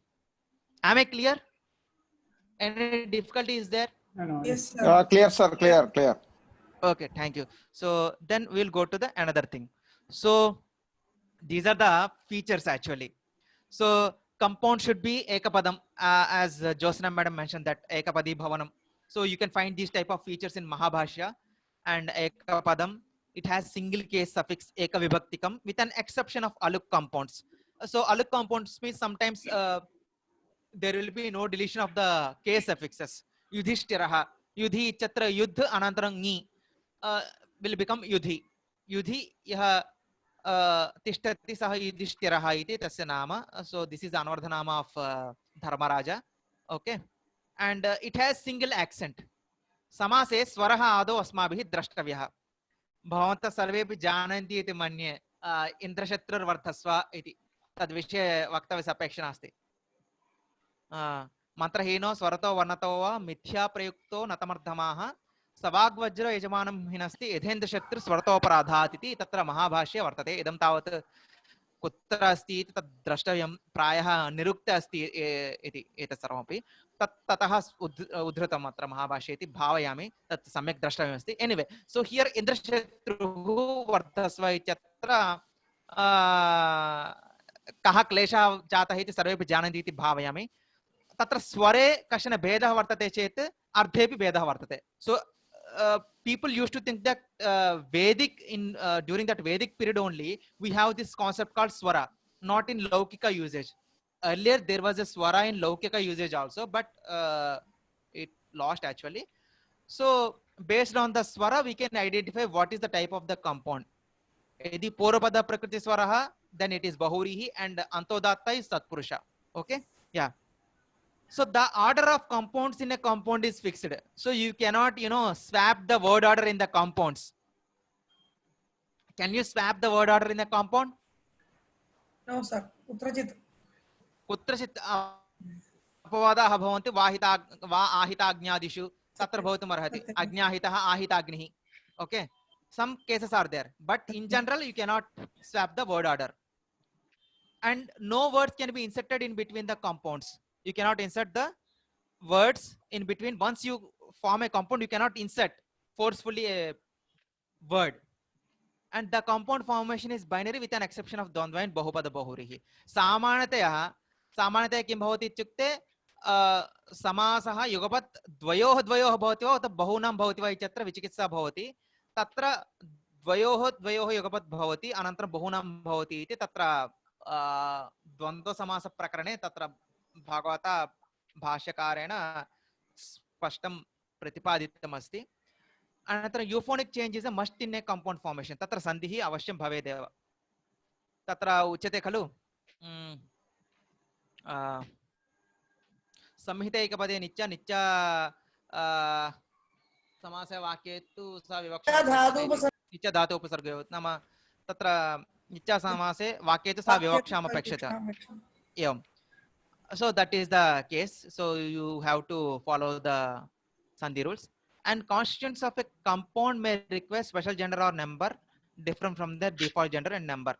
Am I clear? Any difficulty is there? No, yes sir Clear, sir. Clear. Okay, thank you. So then we'll go to the another thing. So these are the features actually. So compound should be ekapadam, as Josna madam mentioned that ekapadi bhavanam. So you can find these type of features in Mahabhashya. And ekapadam, it has single case suffix ekavibhaktikam with an exception of aluk compounds. So aluk compounds means sometimes there will be no deletion of the case suffixes. Yudhishthiraha, yudhi chatra yudh anantaram ngi will become yudhi. Yudhi yaha tishtati sah yudhishthiraha iti tasya nama. So this is anvardha nama of Dharmaraja. Okay, and it has single accent. समासे स्वरः आदौ अस्माभिः द्रष्टव्यः. भवन्तः सर्वेपि जानन्ति इति मन्ये इन्द्रशत्रुर्वर्धस्व इति तद्विषये वक्तव्यस्य अपेक्षा नास्ति. मन्त्रहीनो स्वरतो वर्णतो वा मिथ्या प्रयुक्तो नतमर्धमाः सवाग्वज्र यजमानं हिनस्ति यथेन्द्रशत्रु स्वरतोपराधात् इति तत्र महाभाष्ये वर्तते. इदं तावत् कुत्र अस्ति इति तद् द्रष्टव्यं, प्रायः निरुक्त अस्ति इति एतत् सर्वमपि ततः उद्धृतम् अत्र महाभाष्ये इति भावयामि. तत् सम्यक् द्रष्टव्यमस्ति. एनिवे, सो हियर् इन्द्रशत्रुः वर्धस्व इत्यत्र कः क्लेशः जातः इति सर्वेपि जानन्ति इति भावयामि. तत्र स्वरे कश्चन भेदः वर्तते चेत् अर्थेपि भेदः वर्तते. सो people used to think that Vedic during that Vedic period only we have this concept called swara, not in Laukika usage. Earlier there was a swara in Laukika usage also, but it lost actually. So based on the swara we can identify what is the type of the compound. Yadi Purvapada Prakriti swaraha, then it is Bahurihi, and Antodatta is Tatpurusha. Okay, yeah. So the order of compounds in a compound is fixed. So you cannot, swap the word order in the compounds. Can you swap the word order in the compound? no sir kutrachit अपवादाः भवन्ति वाहिता वा आहिताग्न्यादिषु तत्र भवितुम् अर्हति. अग्न्याहितः आहिताग्निः. Okay, some cases are there, but in general you cannot swap the word order. And no words can be inserted in between the compounds. You cannot insert the words in between. Once you form a compound, you cannot insert forcefully a word. And the compound formation is binary with an exception of Dvandva and Bahupada Bahurihi. Samanataya किं भवति इत्युक्ते समासः युगपत् द्वयोः भवति वा उत बहूनां भवति वा इत्यत्र विचिकित्सा भवति. तत्र द्वयोः युगपत् भवति अनन्तरं बहूनां भवति इति तत्र द्वन्द्वसमासप्रकरणे तत्र भगवता भाष्यकारेण स्पष्टं प्रतिपादितमस्ति. अनन्तरं euphonic change is a must in a compound formation. तत्र संधिः अवश्यं भवेदेव. तत्र उच्यते खलु संहितैकपदे नित्य समासे वाक्ये तु सा विवक्षा नित्य धातु उपसर्गयो. नाम तत्र नित्य समासे वाक्ये तु सा विवक्षाम् अपेक्षते. एवं. So that is the case. So you have to follow the Sandhi rules. And constituents of a compound may require special gender or number different from the default gender and number.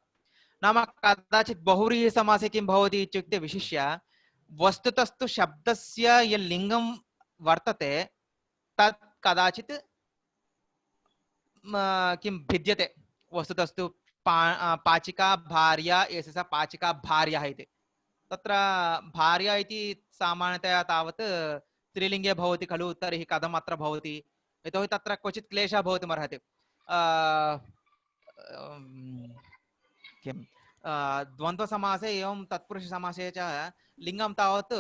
नाम कदाचित् बहुव्रीहि समासे किं भवति इत्युक्ते विशिष्य वस्तुतस्तु शब्दस्य यत् लिङ्गं वर्तते तत् कदाचित् किं भिद्यते. वस्तुतस्तु पाचिका भार्या एष सा पाचिका भार्या इति तत्र भार्या इति सामान्यतया तावत् स्त्रीलिङ्गे भवति खलु तर्हि कथम् अत्र भवति यतोहि तत्र क्वचित् क्लेशः भवितुमर्हति किं द्वन्द्वसमासे एवं तत्पुरुषसमासे च लिङ्गं तावत्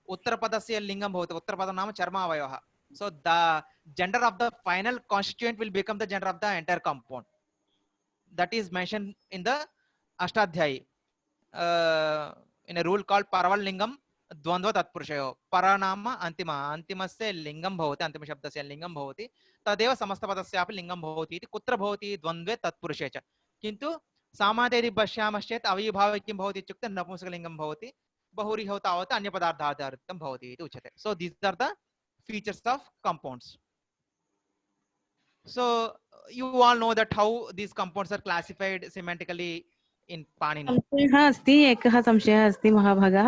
उत्तरपदस्य लिङ्गं भवति उत्तरपदं नाम चर्मावयवः so the gender of the final constituent will become the gender of the entire compound that is mentioned in the ashtadhyayi in a rule called paraval lingam द्वन्द्व तत्पुरुषयो पर नाम अन्तिमस्य लिङ्गं भवति अन्तिमशब्दस्य लिङ्गं भवति तदेव समस्तपदस्यापि लिङ्गं भवति इति कुत्र भवति द्वन्द्वे तत्पुरुषे च किन्तु सामान्यतया यदि पश्यामश्चेत् अव्ययभावे किं भवति इत्युक्ते नपुंसकलिङ्गं भवति बहुव्रीहौ तावत् अन्यपदार्थाधारितं भवति इति उच्यते so these are the features of compounds. So you all know that how these compounds are classified semantically in Panini. संशयः अस्ति एकः संशयः अस्ति महाभागः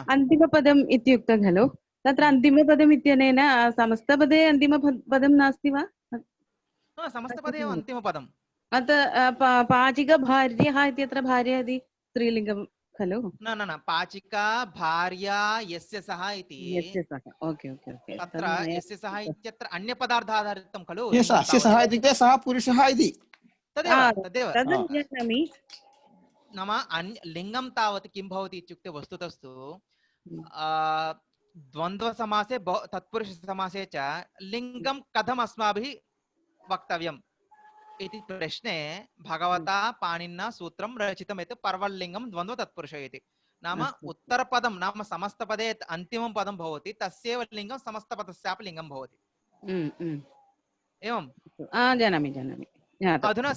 अन्तिमपदम् इत्युक्तं खलु तत्र अन्तिमपदम् इत्यनेन समस्तपदे अन्तिमपदं नास्ति वा समस्तपदे एव अन्तिमपदम् पाचिका भार्यः इत्यत्र भार्या इति स्त्रीलिङ्गं खलु न न न पाचिका भार्या यस्य सः इति ओके ओके ओके तत्र यस्य सः इत्यत्र अन्यपदार्थाधारितं खलु यस्य सः इत्युक्ते सः पुरुषः इति तदेव जानामि नाम लिङ्गं तावत् किं भवति इत्युक्ते वस्तुतस्तु द्वन्द्वसमासे तत्पुरुषसमासे च लिङ्गं कथम् अस्माभिः वक्तव्यम् इति प्रश्ने भगवता पाणिनिना सूत्रं रचितं यत् परवल्लिङ्गं द्वन्द्व तत्पुरुष इति नाम उत्तरपदं नाम समस्तपदे अन्तिमं पदं भवति तस्यैव लिङ्गं समस्तपदस्यापि लिङ्गं भवति एवं जानामि जानामि अधुना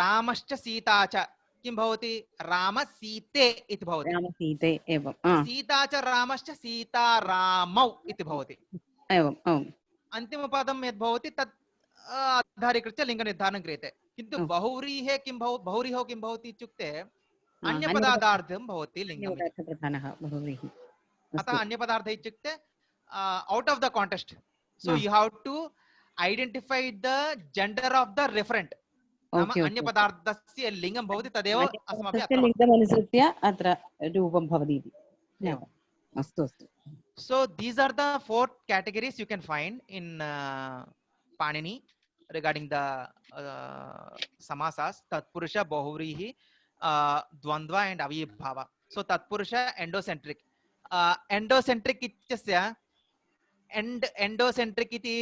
रामश्च सीता च किं भवति राम सीते इति भवति रामसीते एवं सीता च रामश्च सीता रामौ इति भवति एवं अन्तिमपदं यद् भवति तत् आधारीकृत्य लिङ्गनिर्धारणं क्रियते किन्तु बहुव्रीहे बहुव्रीहौ किं भवति इत्युक्ते अन्यपदार्थं भवति लिङ्गम् अतः अन्यपदार्थ इत्युक्ते out of the context so you have to identify the gender of the referent नाम अन्यपदार्थस्य लिङ्गं भवति तदेव अस्माभिः लिङ्गम् अनुसृत्य अत्र रूपं भवति इति अस्तु अस्तु so these are the 4 categories you can find in Panini regarding the samasas tatpurusha bahuvrihi dvandva and avibhava so tatpurusha endocentric endocentric ityasya endocentric iti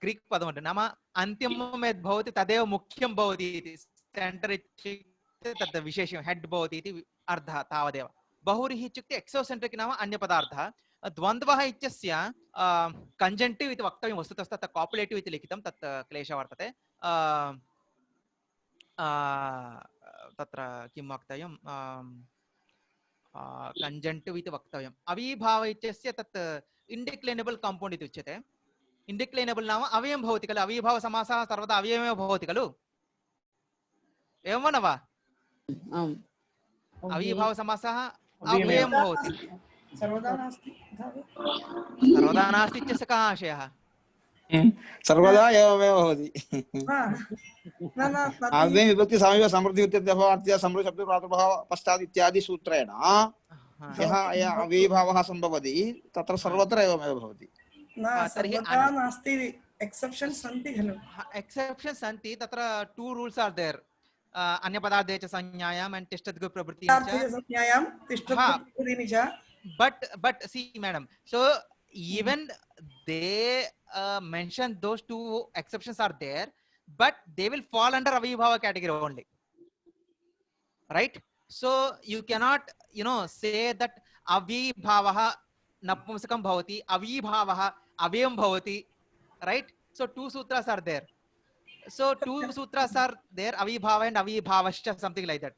greek padam ante nama antimam yad bhavati tadev mukyam bhavati iti center ityukte tad vishesham head bhavati iti ardha tavadeva bahuvrihi ityukte exocentric nama anya padartha द्वन्द्वः इत्यस्य conjunctive इति वक्तव्यं वस्तुतः तत् कॉपुलेटिव इति लिखितं तत् क्लेशः वर्तते तत्र किं वक्तव्यं कंजंक्टिव इति वक्तव्यम् अविभाव इत्यस्य तत् इन्डिक्लेनेबल कंपाउंड इति उच्यते इन्डिक्लेनेबल नाम अवयवं भवति खलु अविभाव समासः सर्वदा अवयवमेव भवति खलु एवं वा न वा अविभाव समासः अवयवं भवति सर्वदा नास्ति इत्यस्य कः आशयः सर्वदा एवमेव भवति आदि विभक्ति सामवेव समृद्धि इत्यर्थः समृद्धि शब्द प्रादुर्भाव पश्चात् इत्यादि सूत्रेण यः अविभावः सम्भवति तत्र सर्वत्र एवमेव भवति सर्वदा नास्ति एक्सेप्शन्स् सन्ति खलु एक्सेप्शन्स् सन्ति तत्र 2 रूल्स् आर् देयर अन्यपदार्थे च संज्ञायाम् and तिष्ठति प्रभृति च but see madam so even they mention those 2 exceptions are there but they will fall under avibhava category only right so you cannot say that avibhavah napumsakam bhavati avibhavah avyam bhavati right so 2 sutras are there so 2 sutras are there avibhava and avibhavascha something like that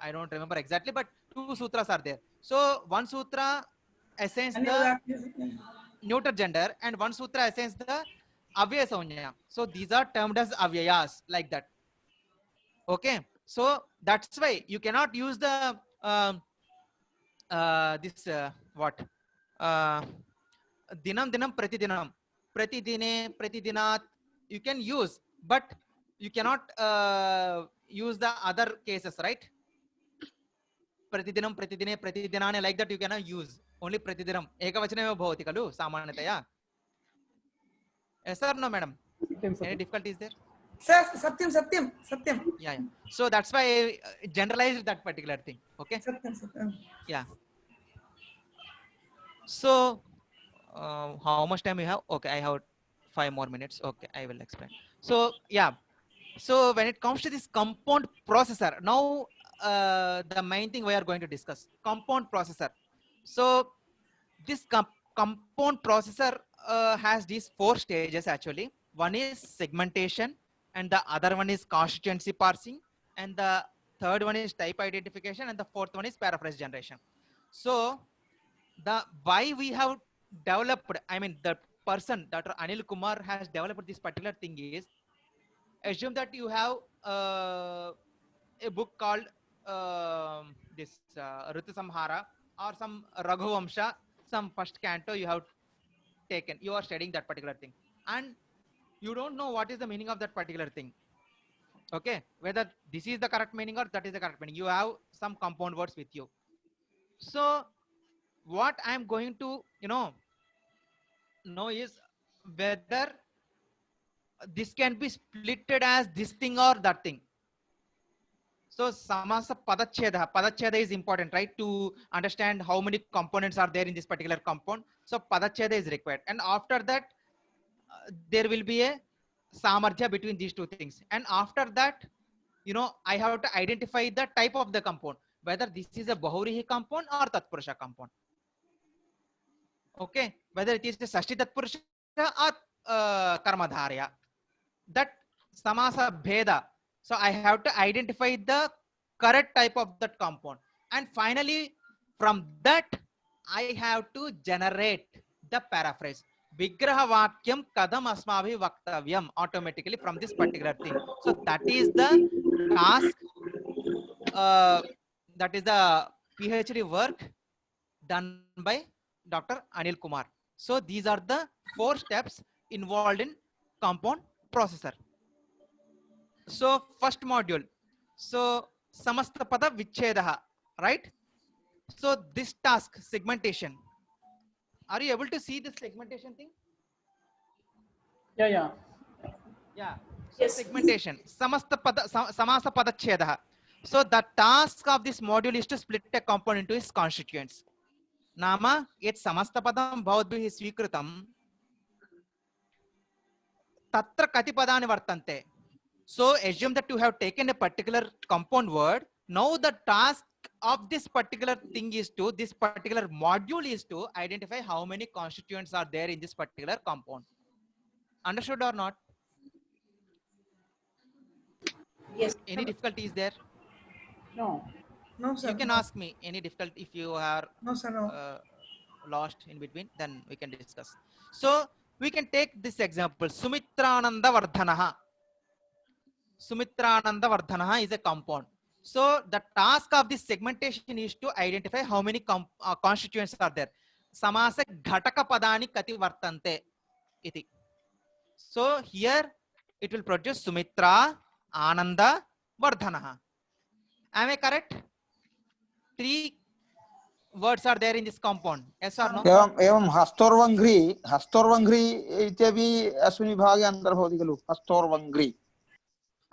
I don't remember exactly but 2 sutras are there so one sutra assigns the neuter gender and one sutra assigns the avyaya saunya so these are termed as avyayas like that okay so that's why you cannot use the this what dinam pratidinam pratidine pratidinat you can use but you cannot use the other cases, right? Pratidinam, pratidine, pratidinane, like that you cannot use. Only pratidinam. Ekavachaname bhavati kalu samanataya. Yes or no, madam? Any difficulties there? Sir, satyam. Yeah. So that's why I generalized that particular thing. Okay. Satyam. Yeah. So how much time you have? Okay, I have 5 more minutes. Okay, I will explain. So yeah. So when it comes to this compound processor, now the main thing we are going to discuss, compound processor. So this compound processor has these 4 stages actually. One is segmentation, and the other one is constituency parsing, and the third one is type identification, and the fourth one is paraphrase generation. So the why we have developed, I mean the person Dr. Anil Kumar has developed this particular thing is, assume that you have a book called this Ritu Samhara or some Raghuvamsha, some first canto you have taken, you are studying that particular thing, and you don't know what is the meaning of that particular thing. Okay, whether this is the correct meaning or that is the correct meaning, you have some compound words with you. So what I am going to know is whether this can be splitted as this thing or that thing. So samasa padacheda is important, right, to understand how many components are there in this particular compound. So padacheda is required, and after that there will be a samarthya between these two things, and after that I have to identify the type of the compound, whether this is a bahuvrihi compound or tatpurusha compound. Okay, whether it is a sashti tatpurusha or karmadharya, that samasa bheda. So I have to identify the correct type of that compound, and finally from that I have to generate the paraphrase. Vigraha vakyam kadam asmabhi vaktavyam, automatically from this particular thing. So that is the task, that is the PhD work done by Dr. Anil Kumar. So these are the 4 steps involved in compound processor. So first module, so samasta pada vichedaha, right? So this task, segmentation, are you able to see this segmentation thing? Yeah. Yeah. So segmentation, samasta pada samasa padachedaha. So the task of this module is to split a compound into its constituents. Nama yet samasta padam bhavadbhihi swikritam tatra kati padani vartante. So assume that you have taken a particular compound word. Now the task of this particular thing is to, this particular module is to identify how many constituents are there in this particular compound. Understood or not? Yes. Any difficulties there? No. No, sir. You can ask me any difficulty if you are No, sir, no. lost in between, then we can discuss. So we can take this example. Sumitrananda Vardhanaha. Sumitrananda Vardhanaha is a compound. So the task of this segmentation is to identify how many constituents are there. Samasa ghataka padani kati vartante iti. So here it will produce Sumitra, Ananda, Vardhanaha. Am I correct? 3 words are there in this compound. Yes or no? एवं हस्तोर्वङ्घ्रि इत्यपि अस्मिन् विभागे अन्तर्भवति खलु हस्तोर्वङ्घ्रि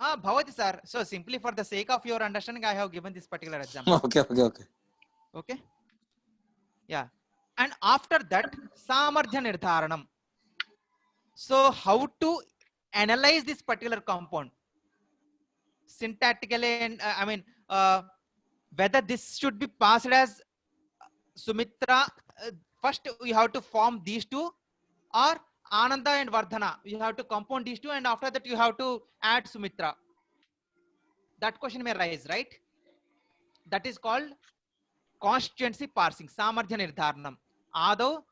Bhavati sir. So simply for the sake of your understanding, I have given this particular example. Okay. Yeah. And after that, Samarthya Nirdharanam. So how to analyze this particular compound? Syntactically, and whether this should be passed as Sumitra, first we have to form these two, or Ananda and Vardhana, you have to compound these two, and after that you have to add Sumitra. That question may rise, right? That is called constituency parsing, Samarthya Nirdharanam. Ado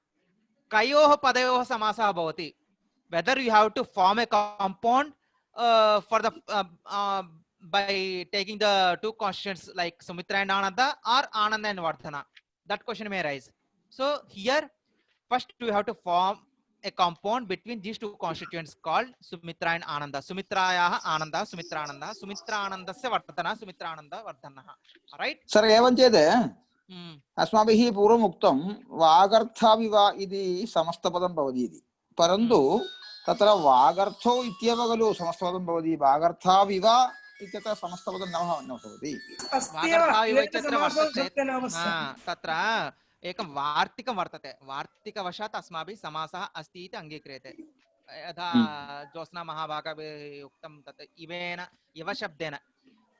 kayoh padayoh samasa bhavati. Whether you have to form a compound for the by taking the 2 constituents like Sumitra and Ananda, or Ananda and Vardhana. That question may arise. So here first we have to form a compound between these two constituents called Sumitra and Ananda. Sumitrayaha Ananda, Sumitra Ananda, Sumitra Anandasya Vardhana, Sumitra Ananda Vardhanaha. Right? Sir एवं चेत् Hmm. अस्माभिः पूर्वम् उक्तं वागर्थाविव इति समस्तपदं भवति इति, परन्तु तत्र वागर्थो इत्येव खलु समस्तपदं भवति, वागर्थाविव इत्यत्र समस्तपदं न भवति। वागर्थाविव इत्यत्र वर्तते तत्र एकं वार्तिकं वर्तते, वार्तिकवशात् अस्माभिः समासः अस्ति इति अङ्गीक्रियते। यथा ज्योत्स्ना महाभागाभिः उक्तं तत् इवेन इव शब्देन.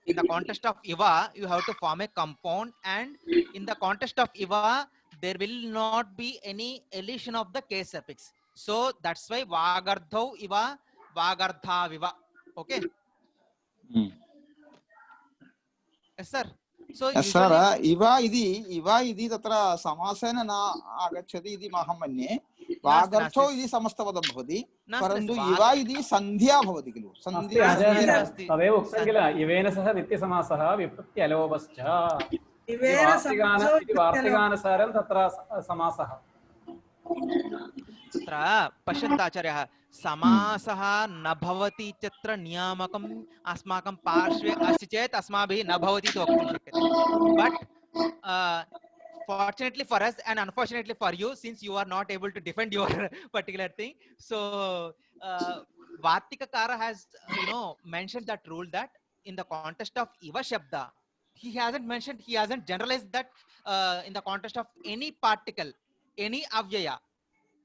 In the context of Iva, you have to form a compound, and in the context of Iva, there will not be any elision of the case suffix. So that's why Vagardhau Iva, Vagardha Viva. Okay? Yes, sir. So sir इव इति तत्र समासेन न आगच्छति इति अहं मन्ये। वागर्थो इति समस्तपदं भवति, परन्तु इव इति संध्या भवति खलु, संध्या तदेव उक्तं किल, इवेन सह नित्यसमासः विभक्ति अलोपश्च इति वार्तिकानुसारं तत्र समासः। तत्र पश्यन्तु आचार्यः, समासः न भवति इत्यत्र नियामकम् अस्माकं पार्श्वे अस्ति चेत् अस्माभिः न भवति इति वक्तुं शक्यते। But fortunately for us and unfortunately for you, since you are not able to defend your particular thing, so Vartikakara has mentioned that rule that in the context of Iva Shabda, he hasn't generalized that in the context of any particle, any avyaya,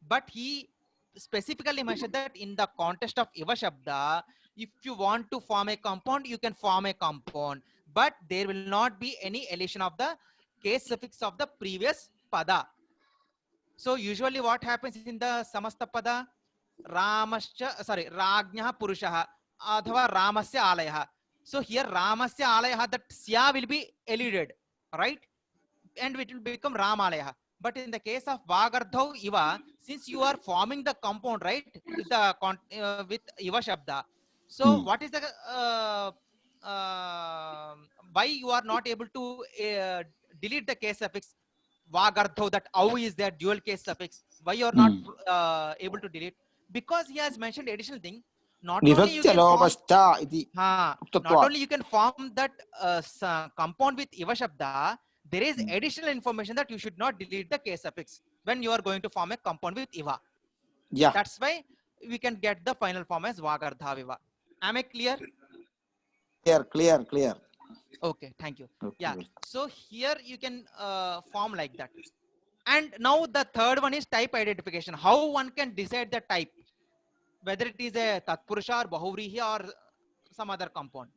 but he specifically mentioned that in the context of Iva Shabda, if you want to form a compound, you can form a compound, but there will not be any elision of the case suffix of the previous pada. So usually what happens in the samasta pada, Rajnyaha Purushaha, Adhava Ramasya Alayaha. So here Ramasya Alayaha, that Sya will be eluded, right? And it will become Ramalayaha. But in the case of Vagardhau Iva, since you are forming the compound, right, with the with Iva Shabda, so what is the why you are not able to delete the case suffix Vagardhau, that au is there, dual case suffix? Why you are not able to delete? Because he has mentioned additional thing. Not only you can form that compound with Iva Shabda, there is additional information that you should not delete the case suffix when you are going to form a compound with Iva. Yeah. That's why we can get the final form as Vagardha Viva. Am I clear? Clear. Okay, thank you. Okay. Yeah. So here you can form like that. And now the third one is type identification. How one can decide the type, whether it is a Tatpurusha or Bahuvrihi or some other compound.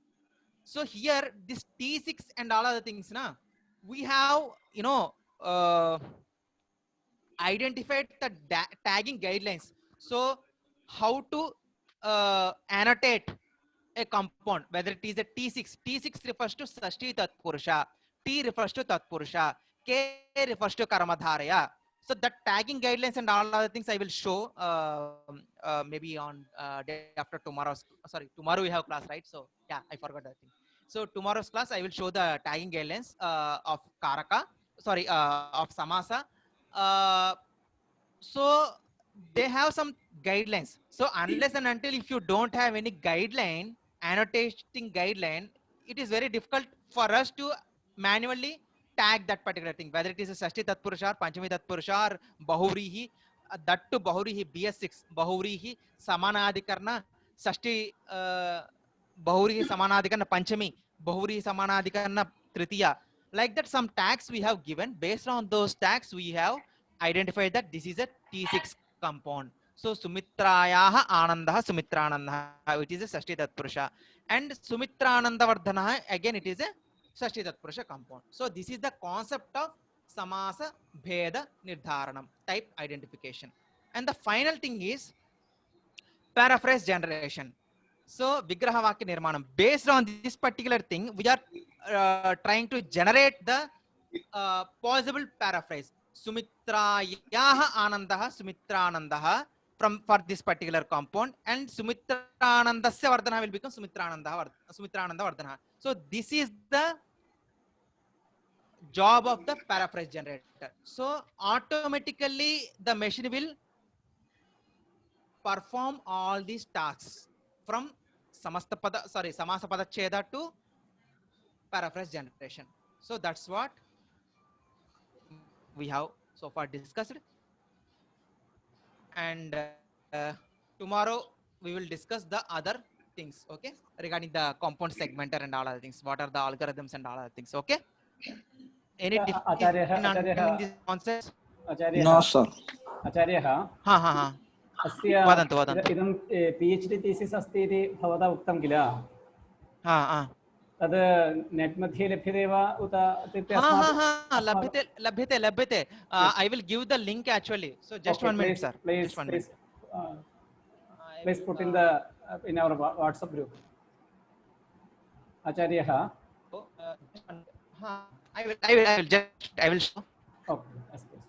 So here this T6 and all other things, we have identified the tagging guidelines. So how to annotate a compound, whether it is a T6. T6 refers to Sashti Tatpurusha, T refers to Tatpurusha, K refers to Karamadharaya. So the tagging guidelines and all other things I will show maybe on day after tomorrow's. Sorry, tomorrow we have class, right? So yeah, I forgot that thing. So tomorrow's class I will show the tagging guidelines of Karaka, of Samasa. So they have some guidelines. So unless and until if you don't have any guideline, annotating guideline, it is very difficult for us to manually tag that particular thing, whether it is a Sashti Tatpurusha or Panchami Tatpurusha or Bahuvrihi, that to Bahuvrihi BS6, Bahuvrihi Samanadikarna, Sashti Bahuvrihi Samanadikarna Panchami, Bahuvrihi Samanadikarna Tritiya. Like that, some tags we have given. Based on those tags, we have identified that this is a T6 compound. So Sumitrayaha Anandaha Sumitranandaha, which is a Sashti Tatpurusha, and Sumitrananda Vardhanaha, again it is a Sashti Tatpurusha compound. So this is the concept of Samasa Bheda Nirdharanam, type identification. And the final thing is paraphrase generation. So Vigraha Vakya Nirmanam. Based on this particular thing, we are trying to generate the possible paraphrase. Sumitrayaha Anandaha Sumitranandaha for this particular compound, and Sumitranandasya Vardhana will become Sumitrananda Vardhana. So this is the job of the paraphrase generator. So automatically the machine will perform all these tasks from samasa pada cheda to paraphrase generation. So that's what we have so far discussed, and tomorrow we will discuss the other things, okay, regarding the compound segmenter and all other things. What are the algorithms and all other things, okay? Any difficulty in understanding these concepts? No, sir. आचार्यः हा अस्य वदन्तु वदन्तु इदं PhD thesis अस्ति इति भवता उक्तं किल तद् नेट् मध्ये लभ्यते वा उत इत्युक्ते लभ्यते लभ्यते लभ्यते I will give the link actually, so just okay, 1 minute sir, just 1 minute. Please put in the in our WhatsApp group. Acharyah. I will show. Okay, yes, please.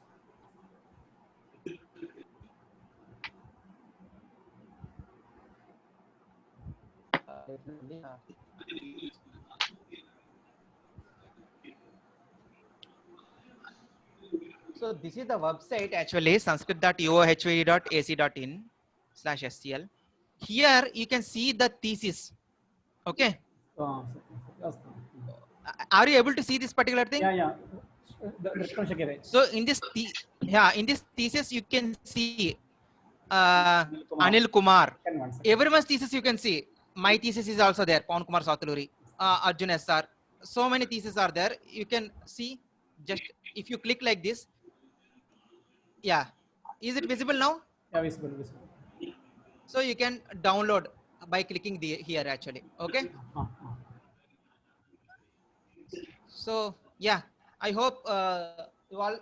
So this is the website actually, sanskrit.uohve.ac.in/scl. Here you can see the thesis. Okay. Are you able to see this particular thing? Yeah. So in this thesis you can see Anil Kumar. Everyone's thesis you can see. My thesis is also there. Pawan Kumar Satuluri, Arjun SR. So many theses are there. You can see, just if you click like this. Yeah. Is it visible now? Yeah, visible. So you can download by clicking here actually. Okay. So yeah, I hope you all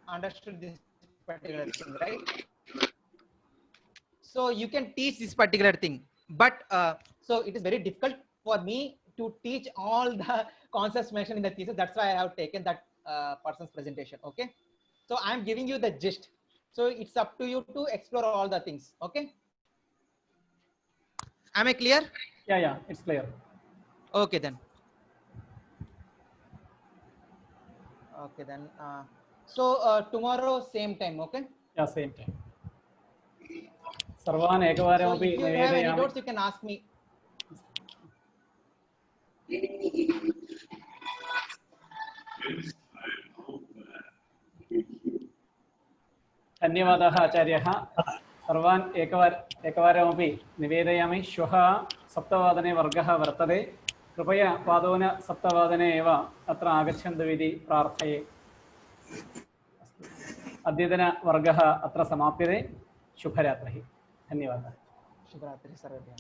understood this particular thing, right? So you can teach this particular thing, but so it is very difficult for me to teach all the concepts mentioned in the thesis. That's why I have taken that person's presentation. Okay. So I'm giving you the gist. So it's up to you to explore all the things. Okay. Am I clear? Yeah, it's clear. Okay then. So tomorrow same time, okay? Yeah, same time. Sarvan ekavaram so if you have any doubts, you can ask me. धन्यवादाः आचार्यः सर्वान् एकवारमपि निवेदयामि श्वः 7:00 वर्गः वर्तते कृपया पादोन 7:00 एव अत्र आगच्छन्तु इति प्रार्थये अद्यतनवर्गः अत्र समाप्यते शुभरात्रिः धन्यवादः शुभरात्रिः सर्वेभ्यः